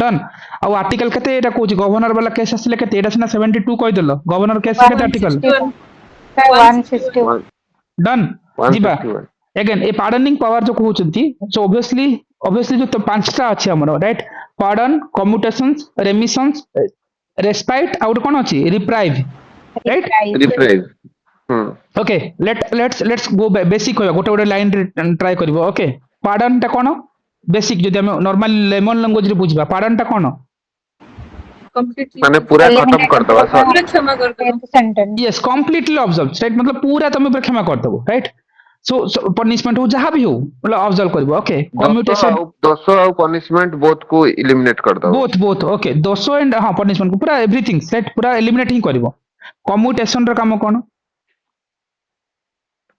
डन आ आर्टिकल केते एटा कहउची गवर्नर वाला केस आसिले केते एटा सिना 72 कहि देलो गवर्नर केस केते आर्टिकल 161 डन जीवा 161 अगेन ए पार्डनिंग पावर जो कहउचंती सो ऑब्वियसली जो तो पांचटा अछि हमरो राइट पार्डन कम्यूटेशंस रेमिशंस रेस्पाइट आउट कोन अछि reprieve right reprieve okay let's go basic होया गोटे गोटे लाइन ट्राई करबो ओके पार्डन ता कोन बेसिक जदि हम नॉर्मल लेमन लैंग्वेज रे बुझबा पार्डन टा कोन माने पूरा खत्म कर दवा सर पूरा क्षमा कर दो sentence yes completely observe right मतलब पूरा तुम पर क्षमा कर दबो राइट सो पनिशमेंट हो जहां भी हो मतलब ऑब्जर्व करबो ओके कम्यूटेशन दोषो और पनिशमेंट बोथ को एलिमिनेट कर दो बोथ ओके दोषो एंड हां पनिशमेंट को पूरा एवरीथिंग सेट पूरा एलिमिनेट ही करबो कम्यूटेशन रो काम कोन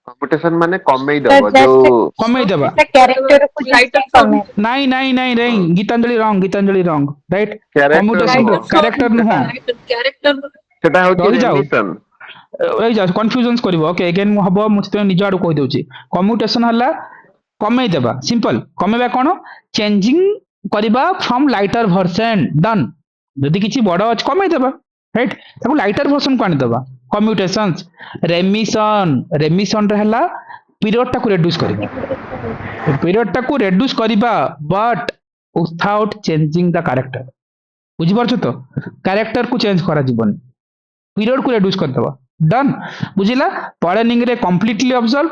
कम्यूटेशन माने कमई दबो जो कमई देबा कैरेक्टर को लाइटर कमे नहीं Gitanjali wrong right commutation character नु कैरेक्टर सेटा होची रही जाओ। रेमिशन ए जा कन्फ्यूजन करबो ओके अगेन मु हबो मु त निज आडू कहि दउची कम्यूटेशन हला कमई देबा सिंपल कमेबा कोन चेंजिंग करबा फ्रॉम लाइटर वर्जन डन जदि किछि बड़ अछि कमई देबा राइट ताको लाइटर वर्जन को आनि देबा कम्यूटेशंस रेमिशन रे हला पीरियड टा को रिड्यूस करबा पीरियड टा को रिड्यूस करबा but without changing the character बुझि परछ तो कैरेक्टर को चेंज करा जीवन पीरियड को रिड्यूस कर दबा डन बुझिला पार्डनिंग रे कंप्लीटली ऑब्जर्व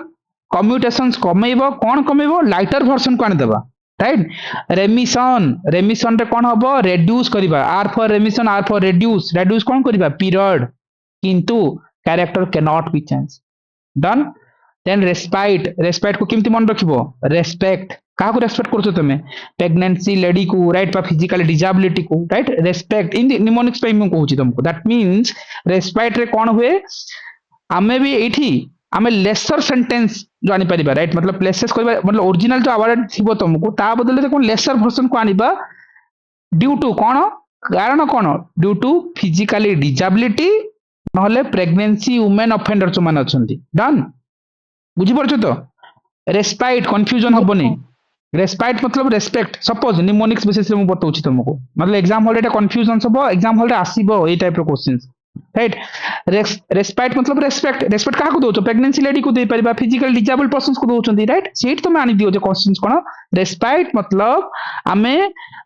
कम्यूटेशंस कमेइबो कोन कमेइबो लाइटर वर्जन को आनि देबा राइट रेमिशन रे कोन हबो रिड्यूस करबा R for remission R for reduce कोन करबा पीरियड किंतु character can not be change done then respite को केमती मन रखिबो रेस्पेक्ट का को रेस्पेक्ट करछो तमे प्रेगनेंसी लेडी को राइट पा फिजिकल डिसेबिलिटी को राइट रेस्पेक्ट इन निमोनिक्स पे मैं कहूची तुमको दैट मींस रेस्पाइट रे कोन हुए आमे भी एठी आमे लेसर सेंटेंस जानि परिबा राइट मतलब प्लेसेस करबा मतलब ओरिजिनल जो अवार्ड थिबो तुमको ता बदले कोन लेसर वर्जन को आनिबा ड्यू टू कोन कारण कोन ड्यू टू फिजिकली डिसेबिलिटी नहले प्रेगनेंसी वुमेन ऑफेंडर जो मान अछंती डन बुझि परछो तो रेस्पाइट कंफ्यूजन हबनी रेस्पाइट मतलब रेस्पेक्ट सपोज निमोनिक्स बेसिस रे मु बताउची तुमको मतलब एग्जाम हॉल रे कंफ्यूजन सब एग्जाम हॉल रे आसीबो ए टाइप रो क्वेश्चंस राइट रेस्पाइट मतलब रेस्पेक्ट का को दोचो प्रेगनेंसी लेडी को दे परिबा फिजिकल डिसेबल्ड पर्सन्स को दोचंती राइट सेट तो मानि दियो जे क्वेश्चंस कोन रेस्पाइट मतलब आमे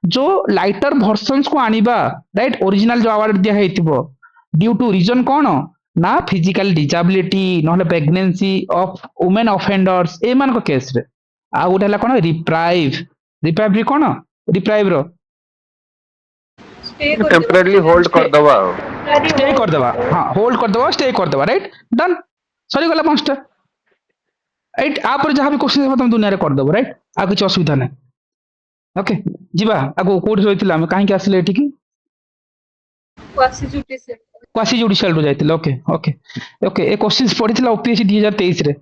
जो लाइटर वर्जन्स को आनिबा राइट ओरिजिनल जो अवार्ड दिया हेतिबो ड्यू टू रीजन कोन ना फिजिकल डिसेबिलिटी नहले प्रेगनेंसी ऑफ वुमेन ऑफेंडर्स ए मान को केस रे आ गोटे हला कोन रिप्राइव रे कोन रिप्राइव रो टेम्परेरी होल्ड कर दवा स्टे कर देबा हां होल्ड कर देबा स्टे कर देबा राइट डन सरी गला पांचटा राइट आ पर जहां भी क्वेश्चन है तुम दुनिया रे कर देबो राइट आ कुछ असुविधा नै ओके जीवा आगो कोड रहितला हम काहे के आसले एठी की क्वासी जुडिशियल रो जाइतिला ओके ए क्वेश्चंस पढितला ओपीएससी 2023 रे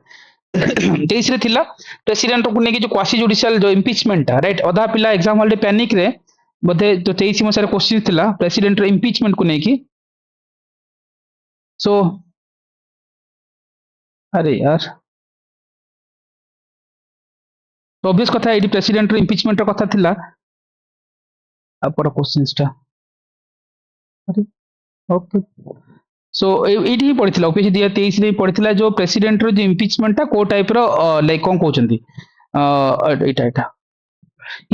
23 रे थिला प्रेसिडेंट को नेकी जो क्वासी जुडिशियल जो इम्पीचमेंट राइट अधा पिला एग्जाम हॉल रे पैनिक रे बोधे जो 23 मसर क्वेश्चन थिला प्रेसिडेंट रे इम्पीचमेंट को नेकी सो अरे यार तो ऑब्वियस कथा एडी प्रेसिडेंट रे इम्पीचमेंट रो कथा थिला आपरो क्वेश्चंस टा अरे ओके सो एटी ही पढ़ी ओपीसी 2023 रे पढ़ी जो प्रेसिडेंट रो जो इम्पीचमेंट टा को type row like cone कहउचंती Etah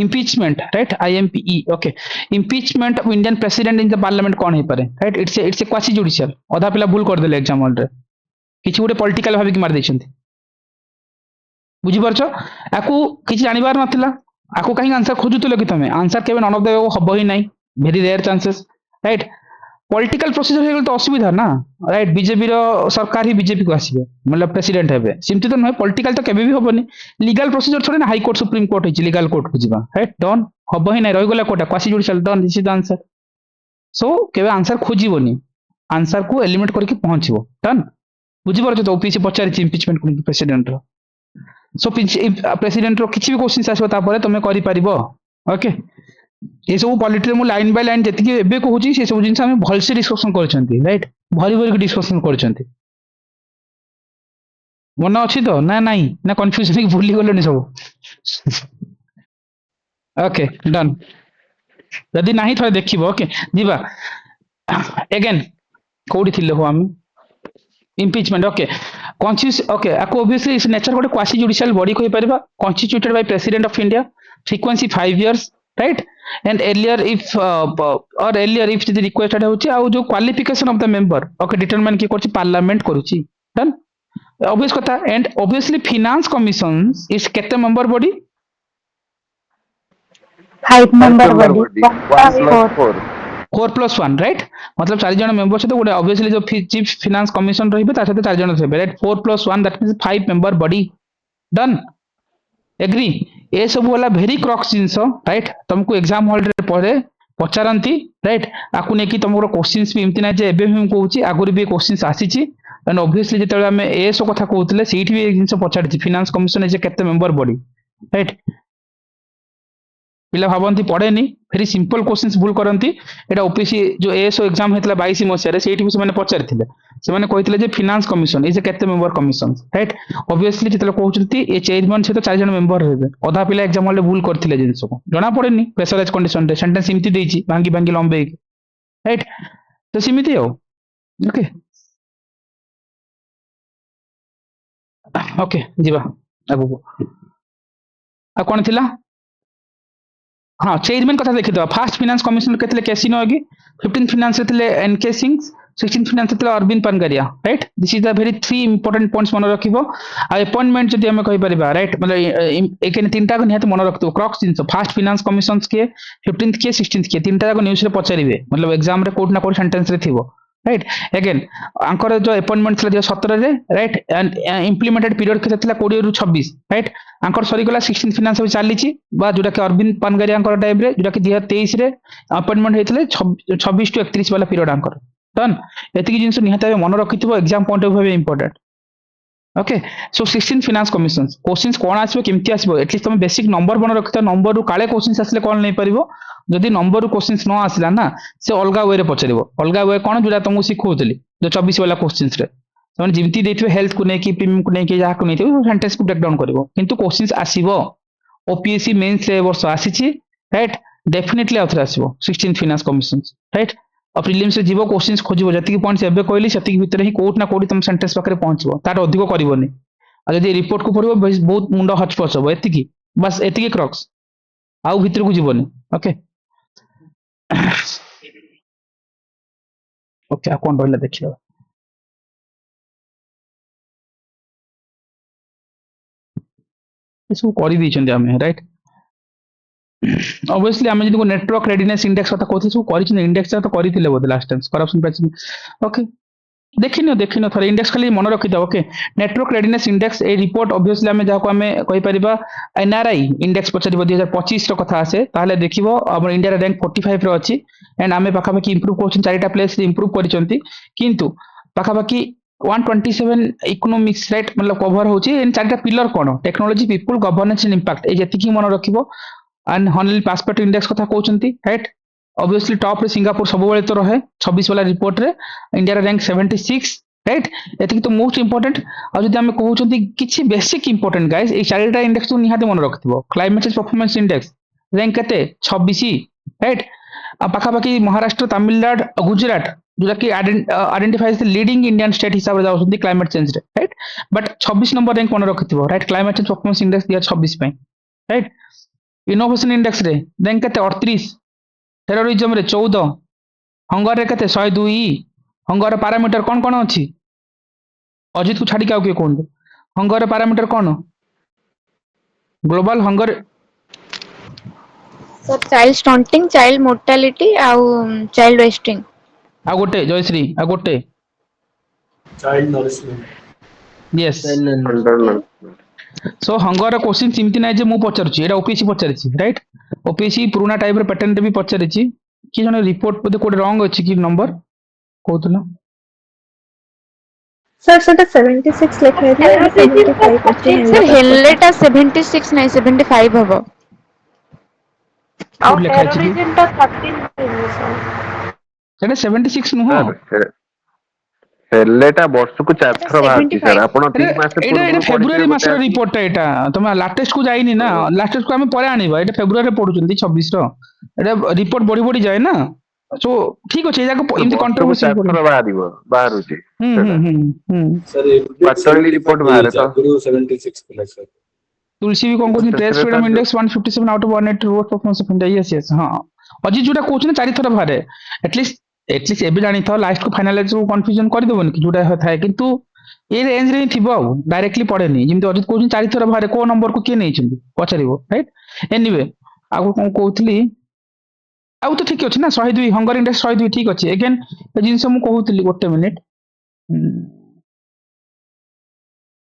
impeachment right IMPE okay impeachment of Indian president in the parliament कौन है पारे right it's a quasi judicial अधा पिला भूल कर देले एग्जाम हॉल रे किछि गोटे पॉलिटिकल भाबी कि मार दैछंती बुझी परछो आकू किछि जानिबार नथिला आकू काहे आंसर खोजुतलो कि तमे आंसर केबे नन ऑफ द हबो ही नाही very rare chances right political procedure हे तो असुविधा ना राइट बीजेपी रो सरकार ही बीजेपी को आसीबे मतलब प्रेसिडेंट हेबे सिमती तो नय पॉलिटिकल तो केबे भी होबनी लीगल प्रोसीजर थोड़े ना हाई कोर्ट सुप्रीम कोर्ट हिची लीगल कोर्ट को जिबा राइट डन हबो ही नाही रहि गला कोटा quasi judicial done this is the answer so केबे आंसर खोजिबोनी आंसर को एलिमिनेट करके पहुंचबो डन बुझी परछ तो ओपीसी पचारि इम्पीचमेंट को प्रेसिडेंट रो सो प्रेसिडेंट रो किछि भी क्वेश्चन आसो ता परे तमे करि परिबो ओके ये सब पॉलिटिक्स में लाइन बाय लाइन जति एबे कहूची से सब जिंस हम भल से डिस्कशन करछंती राइट भरी भरी डिस्कशन करछंती मन अछि तो ना नाही ना कंफ्यूजन की भूली गलनी सब ओके डन यदि नाही थोड़ा देखिबो ओके जीवा अगेन कोडी थिले हो हम impeachment okay okay ako obviously is nature गोटे क्वासी जुडिशियल बॉडी कहि परबा constituted by president of India frequency 5 years right and earlier if or earlier if the requested होची आ जो qualification of the member okay determine की करची parliament करूची done obvious कथा and obviously finance commission is केते member body 5 member body 4+1 right मतलब 4 जन member से तो गोटे ऑब्वियसली जो चीफ फाइनेंस कमिशन रहिबे तार साथे 4 जन थेबे right 4+1 that means 5 member body done agree ए सब वाला वेरी क्रॉक्स जिंस राइट तुमको एग्जाम हॉल रे पढ़े पचारंती राइट आकु नेकी तुमरो क्वेश्चंस भी इमति ना जे एबे हम कहूची आगुरी भी क्वेश्चंस आसीची एंड ऑब्वियसली जेतेले हमें ए सब कथा कहउतले सेठी भी जिंस पचारती फाइनेंस कमिशन जे केते मेंबर बॉडी राइट पिला भावंती पढ़ेनी वेरी सिंपल क्वेश्चंस भूल करंती एटा ओपीसी जो एएसओ एग्जाम हेतला 22 मसिया रे सेठी से माने पचारथिले से माने कहितले जे फाइनेंस कमिशन इज ए केते मेंबर कमिशन राइट ऑब्वियसली जेतले कहउचंती ए चेयरमैन से तो 4 जन मेंबर रहबे अधा पिला एग्जाम वाले भूल करथिले जिंस को जणा पड़ेनी प्रेशराइज कंडीशन रे सेंटेंस इमति देइची भांगी भांगी लंबे राइट तो सिमिति हो ओके ओके जीवा आगो आ कोन थिला हाँ चेयरमैन कथा देखि दो फर्स्ट फाइनेंस कमिशनर केतले कैसिनो आगे 15 फाइनेंस रे एनके सिंह 16 फाइनेंस रे Arvind Panagariya right this is the very 3 important points मन रखिबो आ अपॉइंटमेंट जदि हम कहि परिबा राइट मतलब एकेन तीनटा को निहत मन रखतो क्रॉक्स जिंस फर्स्ट फाइनेंस कमिशंस के 15th के 16th के तीनटा को न्यूज़ रे पचारिबे मतलब एग्जाम रे कोड ना कोड सेंटेंस रे थिबो राइट अगेन आंकर जो अपॉइंटमेंट थिला 17 रे राइट एंड इम्प्लीमेंटेड पीरियड केते थिला 20 रु 26 राइट आंकर सरी गला 16 फाइनेंस भी चलीची बा जोटा के अरविंद पानगारिया आंकर टाइम रे जोटा के 2023 रे अपॉइंटमेंट हेतले 26 टू 31 वाला पीरियड आंकर डन एतिकी जिंस निहत मन रखिथिबो exam point of view important okay so 16 finance commission questions कोन आसीबो केमति आसीबो एटलीस्ट तुम बेसिक नंबर बन रखितो नंबर रु काले क्वेश्चंस आसले कोन नै परिबो जदि नंबर रु क्वेश्चंस न आसिला ना से अलगा वे रे पचरिबो अलगा वे कोन जुडा तुमको सिखौतली जो 24 वाला क्वेश्चंस रे तमन जिमति देथिबे हेल्थ को नै कि प्रीमियम को नै कि जा को नै सेंटेंस को ब्रेक डाउन करिवो किंतु क्वेश्चंस आसीबो ओपीएससी मेंस रे वर्ष आसीची right definitely आउथर आसीबो 16 finance commission right और प्रीलिम्स रे जीवो क्वेश्चंस खोजिबो जति पॉइंट्स एबे कहली सति भीतर ही कोट ना कोडी तुम सेंटेंस पाखरे पहुंचबो तार अधिक करबोनी आ जदि रिपोर्ट को पढिबो बहुत मुंड हच पचबो एतिकी बस एतिकी क्रॉक्स आउ भीतर को जीवोनी ओके ओके आ कोन रहला देखियो इसको करि दैछन हम राइट ऑब्वियसली आम जो नेटवर्क रेडीनेस इंडेक्स कथा कहते सब कर इंडेक्स तो करते बोधे last time corruption price okay देखिन थोड़े इंडेक्स खाली मन रखी था ओके नेटवर्क रेडीनेस इंडेक्स ए रिपोर्ट ऑब्वियसली आम जहाँ आम कहीपर एनआरआई इंडेक्स पचार 2025 कथा आसे ताहले देखिबो हमर इंडिया रैंक 45 रो अछि एंड आमे पाखापाखि इंप्रूव करछन चारिटा प्लेस रे इंप्रूव करिसंती किंतु पाखापाखि 127 इकोनॉमिक्स राइट मतलब कवर होची इन चारटा पिलर कोन technology people governance and impact ए जति की मन रखिबो एंड हॉनरली पासपोर्ट इंडेक्स कथा कहउचंती राइट ऑब्वियसली टॉप रे सिंगापुर सब बेले तो रहे 26 वाला रिपोर्ट रे इंडिया रैंक 76 राइट एति तो मोस्ट इंपोर्टेंट आ जदि हम कहउचंती किछि बेसिक इंपोर्टेंट गाइस ए चारटा इंडेक्स तो निहाते मन रखिबो climate change performance index rank केते 26 राइट आ पाखापाखि महाराष्ट्र तमिलनाडु गुजरात जोटा कि identifies the leading Indian state हिसाब से जाउछंती क्लाइमेट चेंज रे राइट बट 26 नंबर रैंक मन रखिथिबो right climate change performance index दिया 26 पे राइट इनोवेशन इंडेक्स रे रैंक केते 38 टेररिज्म रे 14 हंगर रे केते 102 हंगर पैरामीटर कोन अछि अजित को छाड़ी के आउ के कोन हंगर पैरामीटर कोन global hunger sir child stunting child mortality child wasting आ गोटे जयश्री आ गोटे चाइल्ड नरिशमेंट यस अंडरमेंट सो हंगर क्वेश्चन चिमती ना जे मु पचारुची एटा ओपीसी पचारिची राइट ओपीसी पुराना टाइप रे पैटर्न रे भी पचारिची कि जने रिपोर्ट बोधे कोड रॉन्ग अछि कि नंबर कहतुला सर सेटा 76 लिखा है 75 अछि सर हेलेटा 76 नहीं 75 हबो कोड लिखा अछि कि टेररिज्म टा 13 है सर सेटा 76 नु हो हेलेटा वर्ष को 4 थर बाहरची सर आपण 3 मास एटा एटा फेब्रुआरी मासर रिपोर्ट एटा तमे लाटेस्ट को जाइनी ना लाटेस्ट को हम परे आनिबा एटा फेब्रुआरी रे पडुचंती 26 रो एटा रिपोर्ट बड़ी बड़ी जाए ना सो ठीक अछि जाको इनती कंट्रोवर्सी थर बाहरुची सर क्वार्टरली रिपोर्ट बाहर तो गुरु 76 प्लस सर तुलसी भी कोन कोन ट्रेस फ्रीडम इंडेक्स 157 आउट ऑफ 180 रोड performance of India yes yes हां अजी जोटा कोच ने चारि थर बाहरे एटलीस्ट एबे जानि था लास्ट को फाइनलाइज को कंफ्यूजन कर देबन कि जोटा थाए किंतु ए रेंज रे थिबो आ डायरेक्टली पड़ेनी जेमति अजित कोच चारि थर बाहरे को नंबर को के नै छथि पछारिबो राइट एनीवे आगो कोन कहउतली आउ तो ठीक अछि ना 102 हंगर इंडेक्स 102 ठीक अछि अगेन ए जिंस मु कहउतली गोटे मिनिट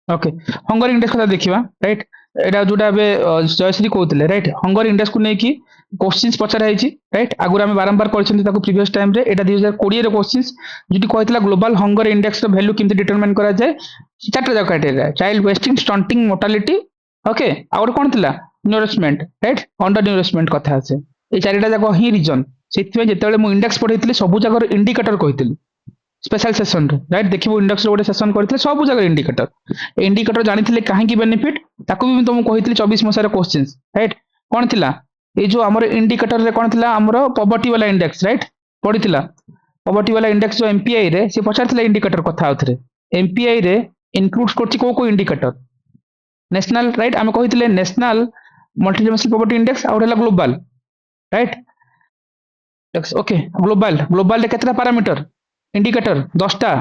ओके हंगर इंडेक्स कथा देखिबा राइट एटा जोटा बे जयश्री कहउतले राइट हंगर इंडेक्स को नै कि क्वेश्चंस पचरा हैछि राइट आगुर हम बारंबार करछन्ती ताको प्रीवियस टाइम रे एटा 2020 रे क्वेश्चंस जेटी कहतला ग्लोबल हंगर इंडेक्स रो वैल्यू किंति डिटरमाइन करा जाय चारटा जगह criteria child wasting stunting mortality okay और कोन थिला न्यूरिशमेंट राइट अंडर न्यूरिशमेंट कथा আছে ए चारटा जगह ही रीजन सेति जेतेबेले मु इंडेक्स पढैतली सब जगह इंडिकेटर कहितली स्पेशल सेशन रे राइट देखिबो इंडेक्स रे गोटे सेशन करथिले सब जगह इंडिकेटर जानिथिले काहे की बेनिफिट ताको भी तुम कहितली 24 मसार क्वेश्चंस राइट कोन थिला ए जो हमर इंडिकेटर रे कोन थिला हमर पॉवर्टी वाला इंडेक्स राइट पढिथिला पॉवर्टी वाला इंडेक्स जो एमपीआई रे से पछारथिला इंडिकेटर कथा आउथरे एमपीआई रे इंक्लूड्स करछि को इंडिकेटर नेशनल राइट हम कहितले national multi dimensional poverty index और हला ग्लोबल राइट ओके ग्लोबल रे केतरा पैरामीटर इंडिकेटर 10 टा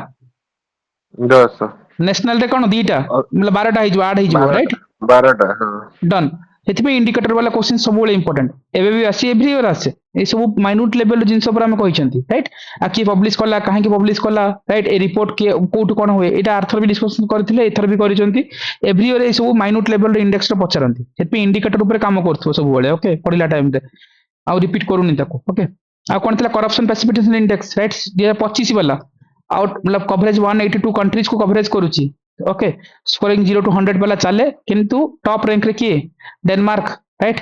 10 नेशनल रे कोन 2 टा मतलब 12 टा हिजो ऐड हिजो राइट 12 टा हां डन सेति में इंडिकेटर वाला क्वेश्चन सब बेले इंपोर्टेंट एबे भी आसी एवरी ईयर आसे ए सब माइन्यूट लेवल जिंस पर हम कहिसंती राइट आ की पब्लिश कला काहे की पब्लिश कला राइट ए रिपोर्ट के कोट कोन होए एटा आर्थर भी डिस्कशन करथिले एथर भी करिसंती एवरी ईयर ए सब माइन्यूट लेवल इंडेक्स रो पछरंती सेति इंडिकेटर ऊपर काम करथो सब बेले ओके पढिला टाइम रे आ रिपीट करूनी ताको ओके आ कोन थिला करप्शन प्रेसिपिटेशन इंडेक्स राइट 2025 वाला आउट मतलब कवरेज 182 कंट्रीज को कवरेज करूची ओके स्कोरिंग 0 to 100 वाला चले किंतु टॉप रैंक रे किए डेनमार्क राइट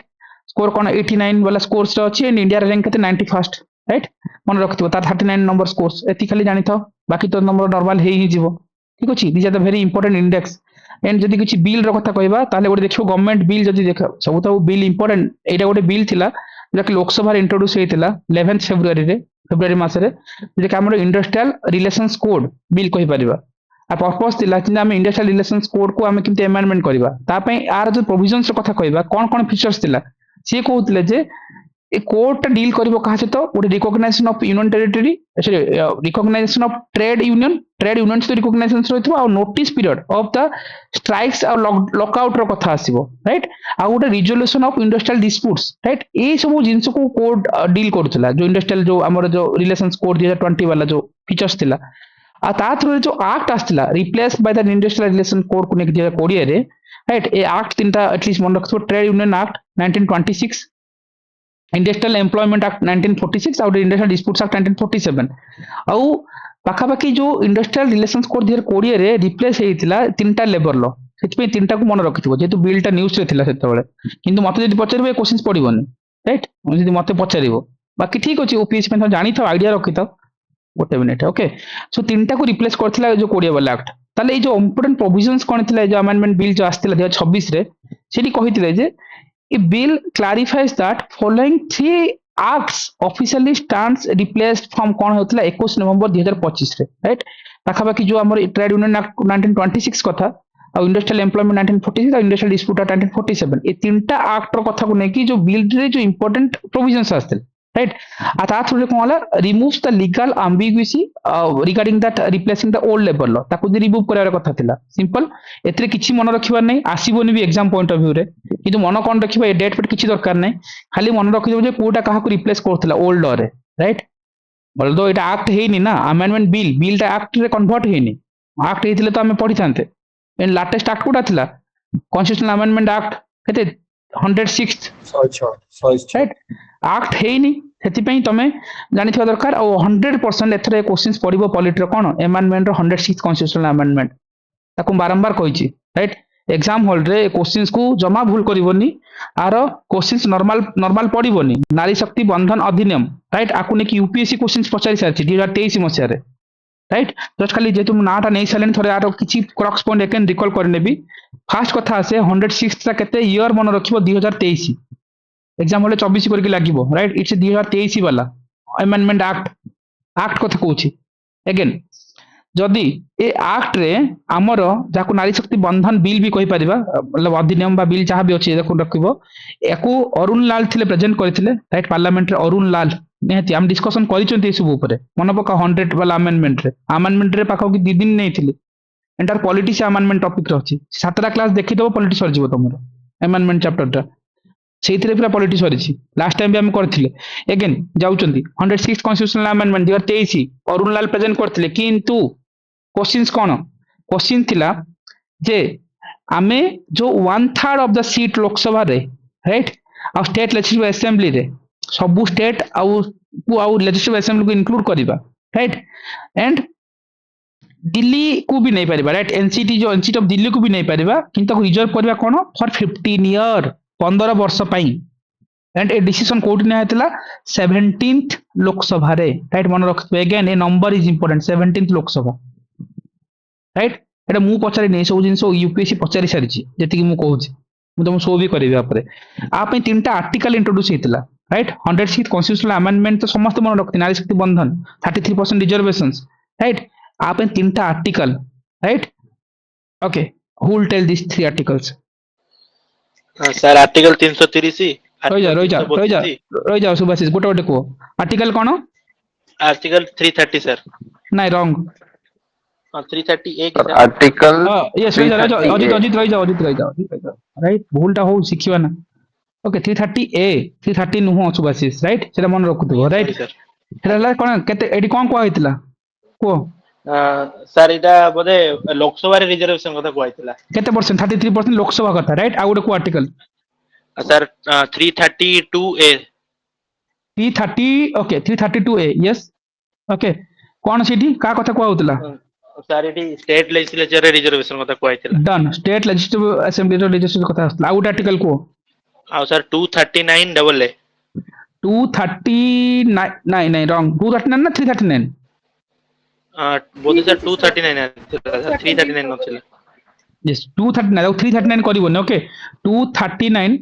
स्कोर कोन 89 वाला स्कोर्स रे अछि एंड इंडिया रैंक केते 91st राइट मन रखथिबो ता 39 नंबर स्कोर्स एति खाली जानि था बाकी तो नंबर नॉर्मल हे ही जीवो ठीक अछि this are the very important index and जदि किछि बिल रो कथा कहबा ताले गोटे देखियो गवर्नमेंट बिल जदि देख सब तो बिल इंपोर्टेंट एटा गोटे बिल थिला जे लोकसभा इंट्रोड्यूस हेतिला 11 फेब्रुआरी मास रे जे हमर इंडस्ट्रियल रिलेशंस कोड बिल कहि परिबा आ पर्पस थिला कि हम इंडस्ट्रियल रिलेशंस कोड को हम किंते अमेंडमेंट करबा ता पई आर जो प्रोविजंस रो कथा कहबा कोन फीचर्स थिला से कहउतले जे ए कोड डील करबो कहा से तो गोटे recognization of union territory recognization of trade union से रिकॉग्नाइजेशन रहितो आ notice period of the strikes और लॉकआउट रो कथा आसीबो राइट आ गोटे resolution of industrial disputes right ए सब जिंस को कोड डील करथला जो इंडस्ट्रियल जो हमर जो रिलेशंस कोड 2020 वाला जो फीचर्स थिला आ ता थ्रू जो एक्ट आस्तिला replace by the industrial relation code को नेक 2020 रे राइट ए एक्ट तीनटा एटलीस्ट मन रखथो trade union act 1926 industrial employment act 1946 और इंडस्ट्रियल डिस्प्यूट्स एक्ट 1947 आउ ପାଖାପାଖି ଯୋଉ ଇଣ୍ଡଷ୍ଟ୍ରିଆଲ ରିଲେସନ୍ସ କୋଡ୍ 2020 ରେ ରିପ୍ଲେସ ହେଇଥିଲା 3ଟା ଲେବରର, ସେଥିପାଇଁ 3ଟାକୁ ମନେ ରଖିଥିବ ଯେହେତୁ ବିଲଟା ନ୍ୟୁଜରେ ଥିଲା ସେତେବେଳେ। କିନ୍ତୁ ମତେ ଯଦି ପଚାରିବ ଏ କ୍ୱେଶ୍ଚିନ୍ସ ପଡିବନି, ରାଇଟ୍? ଯଦି ମତେ ପଚାରିବ, ବାକି ଠିକ ଅଛି ଓପିଏସସି ପାଇଁ ତମେ ଜାଣିଥାଅ, ଆଇଡିଆ ରଖିଥାଅ। ଗୋଟେ ମିନିଟ୍, ଓକେ। ସୋ 3ଟାକୁ ରିପ୍ଲେସ କରିଥିଲା ଯୋଉ 20 ବାଲା ଆକ୍ଟ। ତାହେଲେ ଏଇ ଯୋଉ ଇମ୍ପୋର୍ଟାଣ୍ଟ ପ୍ରୋଭିଜନ୍ସ କଣ ଥିଲା, ଯୋଉ ଆମେଣ୍ଡମେଣ୍ଟ ବିଲ୍ ଯୋଉ ଆସିଥିଲା 2026 ରେ, ସେଠି କହିଥିଲେ ଯେ ଏ bill clarifies that following 3 acts officially stands replaced from କଣ ହେଉଥିଲା 21 ନଭେମ୍ବର 2025 ରେ, ରାଇଟ୍? ପାଖାପାଖି ଯୋଉ ଆମର ଟ୍ରେଡ୍ ୟୁନିୟନ ଆକ୍ଟ 1926 କଥା, ଆଉ ଇଣ୍ଡଷ୍ଟ୍ରିଆଲ ଏମ୍ପ୍ଲୟମେଣ୍ଟ 1946 ଆଉ ଇଣ୍ଡଷ୍ଟ୍ରିଆଲ ଡିସ୍ପ୍ୟୁଟ ଆକ୍ଟ 1947, ଏ 3ଟା ଆକ୍ଟର କଥାକୁ ନେଇକି ଯୋଉ ବିଲରେ ଯୋଉ ଇମ୍ପୋର୍ଟାଣ୍ଟ ପ୍ରୋଭିଜନ୍ସ ଆସିଥିଲେ, ରାଇଟ୍? ଆଉ ତା ଥ୍ରୁରେ କଣ ହେଲା, removes the legal ambiguity regarding that replacing the old labour law, ତାକୁ ରିମୁଭ୍ କରିବାର କଥା ଥିଲା। ସିମ୍ପଲ, ଏଥିରେ କିଛି ମନେ ରଖିବାର ନାହିଁ, ଆସିବନି ବି ଏକ୍ସାମ ପଏଣ୍ଟ ଅଫ ଭ୍ୟୁରେ। କିନ୍ତୁ ମନ କଣ ରଖିବ, ଏ ଡେଟ୍ ଫେଟ୍ କିଛି ଦରକାର ନାହିଁ, ଖାଲି ମନେ ରଖିଦେବ ଯେ କୋଉଟା କାହାକୁ ରିପ୍ଲେସ କରୁଥିଲା ଓଲ୍ଡ ଲରେ, ରାଇଟ୍? ବଲଦୋ এটা ଆକ୍ଟ ହେଇନି ନା, ଆମେଣ୍ଡମେଣ୍ଟ ବିଲଟା ଆକ୍ଟରେ କନଭର୍ଟ ହେଇନି। ଆକ୍ଟ ହେଇଥିଲେ ତ ଆମେ ପଢିଥାନ୍ତେ। ଲାଟେଷ୍ଟ ଆକ୍ଟ କୋଉଟା ଥିଲା, କନଷ୍ଟିଟ୍ୟୁସନାଲ ଆମେଣ୍ଡମେଣ୍ଟ ଆକ୍ଟ କେତେ 106, 106 ରାଇଟ୍? ଆକ୍ଟ ହେଇନି, ସେଥିପାଇଁ ତମେ ଜାଣିଥିବା ଦରକାର। ଆଉ 100% ଏଥର ଏ କ୍ୱେଶ୍ଚିନ୍ସ ପଡିବ ପଲିଟିର କଣ, ଏମାଣ୍ଡମେଣ୍ଟର 106 କନଷ୍ଟିଟ୍ୟୁସନାଲ ଆମେଣ୍ଡମେଣ୍ଟ, ତାକୁ ବାରମ୍ବାର କହିଛି, ରାଇଟ୍? ଏକ୍ସାମ ହଲରେ କ୍ୱେଶ୍ଚିନ୍ସ କୁ ଜମା ଭୁଲ କରିବନି। ଆର କ୍ୱେଶ୍ଚିନ୍ସ ନର୍ମାଲ ପଡିବନି, ନାରୀ ଶକ୍ତି ବନ୍ଧନ ଅଧିନିୟମ, ରାଇଟ୍? ଆକୁ ନେଇକି ୟୁପିଏସସି କ୍ୱେଶ୍ଚିନ୍ସ ପଚାରି ସାରିଛି 2023 ମସିହାରେ, ରାଇଟ୍? ଜଷ୍ଟ ଖାଲି ଯେହେତୁ ମୁଁ ନାଁଟା ନେଇ ସାରିଲେଣି, ଥରେ ଆର କିଛି କ୍ରକ୍ସ ପଏଣ୍ଟ ଏକେନ୍ ରିକଲ କରିନେବି। ଫାର୍ଷ୍ଟ କଥା ଆସେ 106 ଟା କେତେ ଇୟର ମନେ ରଖିବ, 2023। ଏକ୍ସାମ ହଲେ 24 କରିକି ଲାଗିବ, ରାଇଟ୍? ଇଟ୍ସ 2023 ବାଲା ଆମେଣ୍ଡମେଣ୍ଟ ଆକ୍ଟ କଥା କହୁଛି। ଏଗେନ୍ ଯଦି ଏ ଆକ୍ଟରେ ଆମର ଯାହାକୁ ନାରୀ ଶକ୍ତି ବନ୍ଧନ ବିଲ୍ ବି କହିପାରିବା, ଅଧିନିୟମ ବା ବିଲ୍ ଯାହା ବି ଅଛି ଦେଖୁ ରଖିବ, ୟାକୁ ଅରୁଣ ଲାଲ ଥିଲେ ପ୍ରେଜେଣ୍ଟ କରିଥିଲେ, ରାଇଟ୍? ପାର୍ଲାମେଣ୍ଟରେ ଅରୁଣ ଲାଲ, ନିହାତି ଆମେ ଡିସ୍କସନ କରିଛନ୍ତି ଏସବୁ ଉପରେ, ମନେ ପକା 100 ବାଲା ଆମେଣ୍ଡମେଣ୍ଟରେ ପାଖାପାଖି 2 ଦିନ ନେଇଥିଲି। ଏଣ୍ଟାର ପଲିଟିକ୍ସ ଆମେଣ୍ଡମେଣ୍ଟ ଟପିକରେ ଅଛି, 7ଟା କ୍ଲାସ ଦେଖିଦବ ପଲିଟିକ୍ସ ସରିଯିବ ତମର ଆମେଣ୍ଡମେଣ୍ଟ ଚାପ୍ଟରଟା, ସେଇଥିରେ ପୁରା ପଲିଟିକ୍ସ ସରିଛି। ଲାଷ୍ଟ ଟାଇମ ବି ଆମେ କରିଥିଲେ। ଏଗେନ୍ ଯାଉଛନ୍ତି 106 କନଷ୍ଟିଟ୍ୟୁସନାଲ ଆମେଣ୍ଡମେଣ୍ଟ 2023 ଅରୁଣ ଲାଲ ପ୍ରେଜେଣ୍ଟ କରିଥିଲେ। କିନ୍ତୁ क्वेश्चंस कौन, क्वेश्चन थिला जे आमे जो 1/3 ऑफ द सीट लोकसभा रे, राइट? आ स्टेट लेजिस्लेटिव असेंबली रे सबु स्टेट आउ लेजिस्लेटिव असेंबली को इंक्लूड करिबा, राइट? एंड दिल्ली को भी नहीं पारिबा, राइट? एनसीटी जो एनसीटी ऑफ दिल्ली को भी नहीं पारिबा, किंतु रिजर्व करबा कोन फॉर 15 ईयर, 15 वर्ष पई। एंड ए डिसीजन कोड ने हेतला 17th लोकसभा रे, राइट? मन रखबे, again a number is important, 17th Lok Sabha, right? एटा मु पचारि नै, सब जिंस यूपीएससी पचारि सारिछि, जेतिकि मु कहूछि मु तुम शो भी करिबि आपरे। आ पे 3टा आर्टिकल इंट्रोड्यूस हेतिला, राइट? 106 कॉन्स्टिट्यूशनल अमेंडमेंट तो समस्त मन रखति, नारी शक्ति बंधन, 33% रिजर्वेशंस, राइट? आ पे 3टा article, right? Okay, who will tell this 3 articles? Sir article 330, रही जाओ सुभाषिस, गोटे गोटे को आर्टिकल कोन? Article 330 sir. नहीं रॉन्ग, 330 आर्टिकल यस रही जाओ, अजित रही जाओ, राइट? भूलटा हो शिखिबा ना। ओके 330 ए, 330 नुह सुभाषिस, राइट? सेटा मन रखुथबो, राइट? सेटा कोन केते एडी कोन को आइतला को सर एटा बोले लोकसभा रे रिजर्वेशन कथा को आइतला केते परसेंट? 33% लोकसभा कथा, राइट? आ गोटे को आर्टिकल सर 332 ए, 330, ओके 332 ए, यस। ओके कोन सिटी का कथा को आउतला? सर एटी स्टेट लेजिस्लेचर रे रिजर्वेशन कथा को आइतला। डन, स्टेट लेजिस्लेटिव असेंबली रो रिजर्वेशन कथा आउतला। आ गोटे आर्टिकल को आ सर 239 डबल ए, 239 नहीं रॉन्ग, 239 ना 339? बोले सर 239 है, 339 नथिला। यस 239 और 339 करिवोनी, okay 239,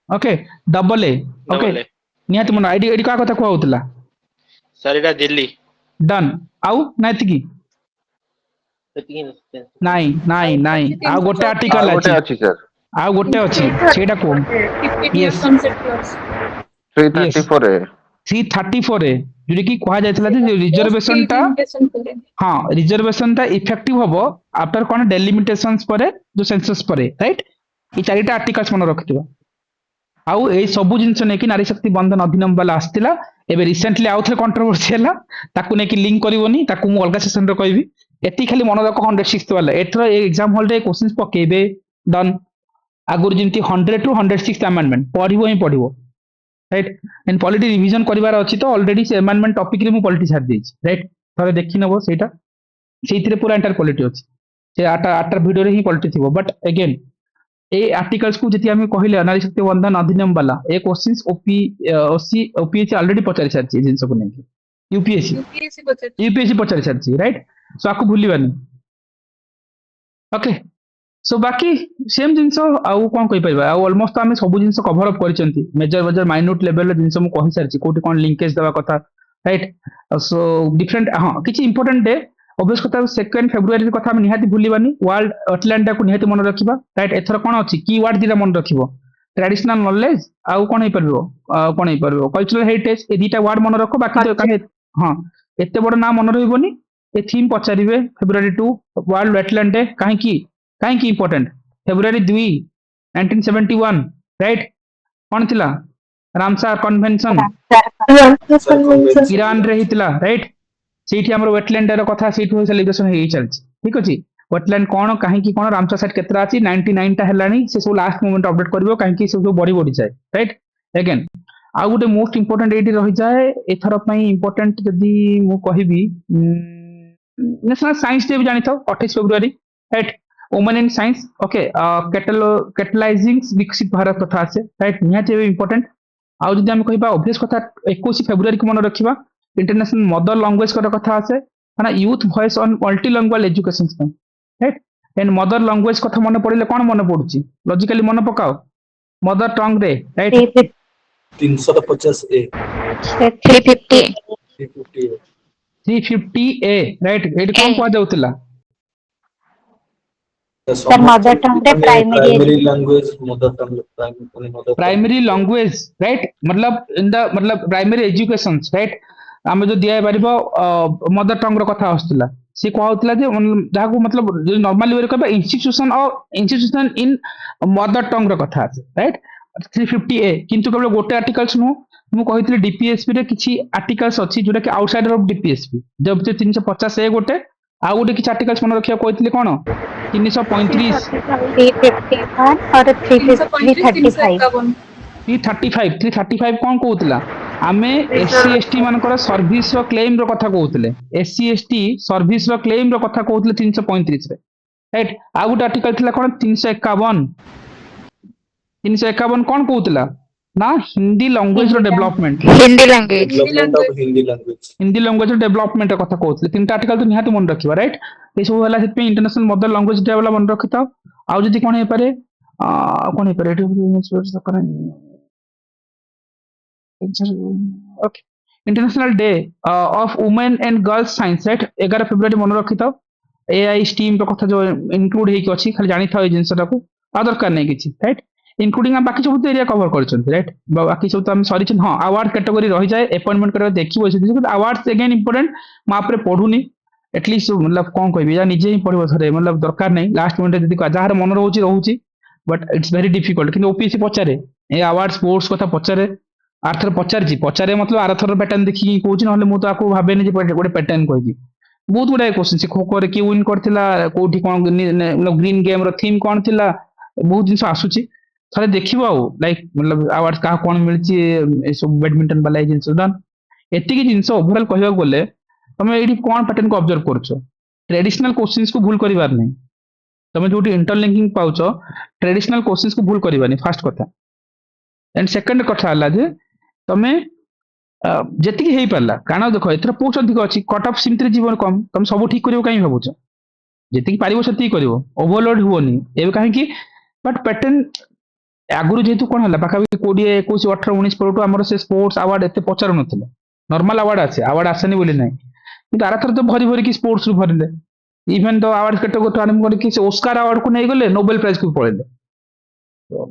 okay double A, okay निहाती मन आईडी एडी का कथा को आउतला? सर एटा दिल्ली। डन, आउ नाइति की नहीं आ गोटे आर्टिकल अछि सर, आ गोटे अछि, सेटा को यस 334 है, 334 ए, जोडी की कहा जायतला जे रिजर्वेशन टा, हां रिजर्वेशन टा इफेक्टिव हबो आफ्टर कोन डेलिमिटेशंस परे, जो सेंसस परे, राइट? ई चारिटा आर्टिकल्स मन रखिथिबा। आउ ए सबु जिंस ने कि नारी शक्ति बंधन अधिनियम वाला आस्तिला, एबे रिसेंटली आउ थरे कंट्रोवर्सी हला, ताकू ने कि लिंक करिवोनी, ताकू मु अलगा सेशन रे कहबी। एती खाली मन रख 106 वाला एथर एग्जाम हॉल रे क्वेश्चंस पकेबे। डन, आगुर जिंती 100 टू 106 अमेंडमेंट पढ़िबो ही पढ़िबो, राइट? एंड पॉलिटी रिवीजन करिवार अछि तो ऑलरेडी से अमेंडमेंट टॉपिक रे मु पॉलिटी छाड़ देछि, राइट? ଥରେ ଦେଖି ନବ ସେଇଟା, ସେଇଥିରେ ପୁରା ଏଣ୍ଟାର ପଲିଟି ଅଛି, ସେ ଆଠଟା ଭିଡ଼ିଓରେ ହିଁ ପଲିଟି ଥିବ। ବଟ୍ ଏଗେନ୍ ए आर्टिकल्स को जति आम कहले नारी शक्ति बंधन अधिनियम वाला ए क्वेश्चंस ओपीएससी ऑलरेडी पचारि सारी जिनस को लेकिन यूपीएससी पचारि सारी राइट। सो आपको भूलिबानी ओके। सो बाकी सेम जिनस आउ कौन कहि परिबा आउ ऑलमोस्ट आम सब जिनस कवर अप करिसेंती मेजर मेजर माइन्यूट लेवल जिनस मु कहि सारछि कोठी कोन लिंकेज देवा कथा राइट। सो डिफरेंट हां किछि इंपोर्टेंट डे ऑब्वियस कथा 2 फेब्रुआरी कथा हम निहाती भूलिबानी वर्ल्ड अटलांटा को निहाती मन रखिबा राइट। एथर कोन अछि कीवर्ड दिरा मन रखिबो ट्रेडिशनल नॉलेज आउ कोन हे परबो कल्चरल हेरिटेज ए दीटा वर्ड मन रखो बाकी तो काहे हां एते बड़ ना मन रहइबोनी ए थीम पचारिबे फेब्रुआरी 2 वर्ल्ड वेटलैंड डे काहे की इंपोर्टेंट फेब्रुआरी 2 1971 राइट कोन थिला रामसार कन्वेंशन ईरान रे हितला राइट। ସେଇଠି ଆମର ୱେଟଲ୍ୟାଣ୍ଡ ର କଥା ସେଇଠୁ ସେଲିବ୍ରେସନ ହେଇ ଚାଲିଛି ଠିକ ଅଛି। ୱେଟଲ୍ୟାଣ୍ଡ କଣ କାହିଁକି କଣ ରାମସର ସାଇଟ୍ କେତେଟା ଅଛି 99 ଟା ହେଲାଣି ସେ ସବୁ ଲାଷ୍ଟ ମୋମେଣ୍ଟ ଅପଡେଟ୍ କରିବ କାହିଁକି ସେ ସବୁ ବଢି ଯାଏ ରାଇଟ। ଏଗେନ୍ ଆଉ ଗୋଟେ ମୋଷ୍ଟ ଇମ୍ପୋର୍ଟାଣ୍ଟ ଏଇଠି ରହିଯାଏ ଏଥର ପାଇଁ ଇମ୍ପୋର୍ଟାଣ୍ଟ ଯଦି ମୁଁ କହିବି ନ୍ୟାସନାଲ ସାଇନ୍ସ ଡେ ବି ଜାଣିଥାଉ 28 February right women in science okay catalysing विकसित भारत कथा आसे राइट निहाती इम्पोर्टेंट। आउ जदि आम कहबा ऑब्वियस कथा 21 फेब्रुआरी को मन रखिबा इंटरनेशनल मदर लैंग्वेज कथा आसे ना youth voice on multilanguage education right. And mother language कथा मन पड़े कौन मन पड़ुची लॉजिकली मन पकाओ मदर टंग रे राइट 350 ए 350 ए राइट एटी कौन कह जाउतला सर मदर टंग रे primary language mother tongue primary language right मतलब इन द मतलब प्राइमरी एजुकेशन राइट आम जो दिया पारिबो मदर टंग रो कथा आस्तला सी कहउतला जे जहा को मतलब जो नॉर्मली वे कहबा इंस्टीट्यूशन इन मदर टंग रो कथा আছে राइट 350 ए किंतु केवल गोटे आर्टिकल्स नु मु कहितली डीपीएसपी रे किछि आर्टिकल्स अछि जोटा कि आउटसाइडर ऑफ डीपीएसपी जब 350 ए गोटे आ गोटे किछि आर्टिकल्स मन रखिया कहितली कोन 335 और 335 कौन कहूला आमे एससी एसटी मानकर सर्विस रो क्लेम रो कथा कहूले एससी एसटी सर्विस रो क्लेम रो कथा कहूले 335 रे राइट। आ गोटे आर्टिकल थिला कोन 351 कौन कहूला ना हिंदी लैंग्वेज रो डेवलपमेंट हिंदी लैंग्वेज रो डेवलपमेंट रो कथा कहूले तीनटा आर्टिकल तो निहाती मन रखिबा राइट। ए सब होला सेत पे इंटरनेशनल मदर लैंग्वेज डेवलप मन रखिताओ। आ जदी कोन हे पारे international day of women and girls science right 11 February मन रखी था। एआई स्टीम रो कथा जो इंक्लूड हेकी अछि खाली जानि था जिनसटा को आ दरकार नै किछि राइट इंक्लूडिंग हम बाकी सब एरिया कवर करछन राइट बाकी सब तो हम सॉरी हां अवार्ड कैटेगरी रही जाए अपॉइंटमेंट कर देखिबो अवार्ड्स अगेन इंपोर्टेंट माप रे पढुनी एटलीस्ट मतलब कौन कहबी या निजे ही पढ़िबो थरे मतलब दरकार नै लास्ट मोमेंट जदी जार मन रहउची बट इट्स वेरी डिफिकल्ट कि ओपीएससी पचारे ए अवार्ड स्पोर्ट्स कथा पचारे आरथर पचारे मतलब आरथर पैटर्न देखि कहूँ ना मु तो आपको भावे गोटे पैटर्न कहि बहुत गुड़ाए क्वेश्चन से खो खो रे किए विन करथिला कोठी कोन मतलब ग्रीन गेम रो थीम कोन थिला बहुत जिंस आसुची थरे देखिबो आ लाइक मतलब अवार्ड का कोन मिलची ए सब बैडमिंटन वाला जिंस डन एति की जिंस ओवरऑल कहबा बोले तमे एडी कोन पैटर्न को ऑब्जर्व करछो ट्रेडिशनल क्वेश्चंस को भूल करिवार नै तमे जोटी इंटरलिंकिंग पाउछो ट्रेडिशनल क्वेश्चंस को भूल करिवानी फर्स्ट कथा। एंड सेकंड कथा हला जे तमे जेतिकी हेई पारला कारण देखो एथर पोस्ट अधिक अछि कट ऑफ सिमत्री जीवन कम तुम सब ठीक करियो काई भाबुछ जेतिकी पारिबो सेति करियो ओवरलोड हुओनी एबे काहे कि बट पैटर्न आगुरु जेतु कोन हला पाखा 20 21 18 19 परटो हमर से स्पोर्ट्स अवार्ड एते पचार नथिले नॉर्मल अवार्ड आसेनी बोली नै किंतु आरथर तो भरी भरी की स्पोर्ट्स रु भरले इवन तो अवार्ड कैटेगरी आरंभ करके से ऑस्कार अवार्ड को नहीं गले नोबेल प्राइज को पळेले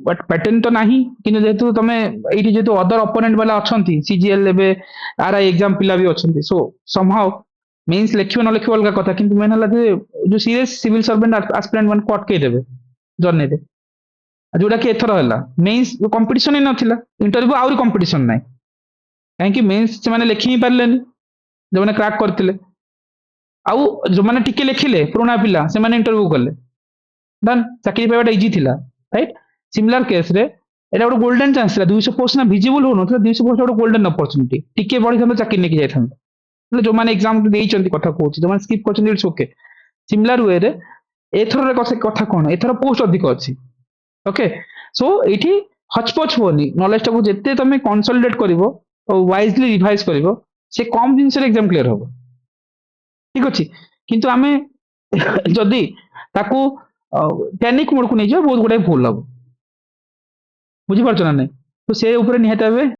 बट पैटर्न तो नाही किंतु जेतु तमे एठी जेतु अदर ओपोनेंट वाला अछंती सीजीएल लेबे आरआई एग्जाम पिला भी अछंती सो समहाउ मेंस लेखियो न लेखियो अलगा कथा किंतु मेन हला जे जो सीरियस सिविल सर्वेंट एस्पिरेंट वन को अटके देबे जर्नी रे जोड़ा कि एथर हला मेंस कंपटीशन ही नथिला इंटरव्यू आउरी कंपटीशन नाही काहे कि मेंस से माने लेखि ही पारलेनी जो माने क्रैक करथिले आउ जो माने टिके लेखिले पुराना पिला से माने इंटरव्यू करले डन चाकरी पाइबाटा इजी थिला राइट। सिमिलर केस रे एटा गोटे गोल्डन चांस 200 पोस्ट ना विजिबल हो 200 पोस्ट गोटे गोल्डन अपॉर्चुनिटी टिके बढ़ी था चाकरी लेके जाइथान जो मैंने एग्जाम ଦେଇଛନ୍ତି କଥା କହୁଛି ଯୋଉମାନେ ସ୍କିପ୍ କରିଛନ୍ତି ଇଟ୍ସ ଓକେ ସିମିଲାର ୱେରେ ଏଥର କଥା କଣ ଏଥର ପୋଷ୍ଟ ଅଧିକ ଅଛି ଓକେ ସୋ ଏଇଠି ହଚପଚ ହୁଅନି ନଲେଜ ଟାକୁ ଯେତେ ତମେ କନସଲିଡେଟ କରିବ ଆଉ ୱାଇଜଲି ରିଭାଇଜ କରିବ ସେ କମ ଜିନିଷରେ ଏକ୍ସାମ କ୍ଲିୟର ହବ ଠିକ ଅଛି କିନ୍ତୁ ଆମେ ଯଦି ତାକୁ ପ୍ୟାନିକ ମୋଡକୁ ନେଇଯିବା ବହୁତ ଗୁଡାଏ ଭୁଲ ହବ ବୁଝିପାରୁଛ ନା ନାଇଁ ତ ସେ ଉପରେ ନିହାତି ଭାବେ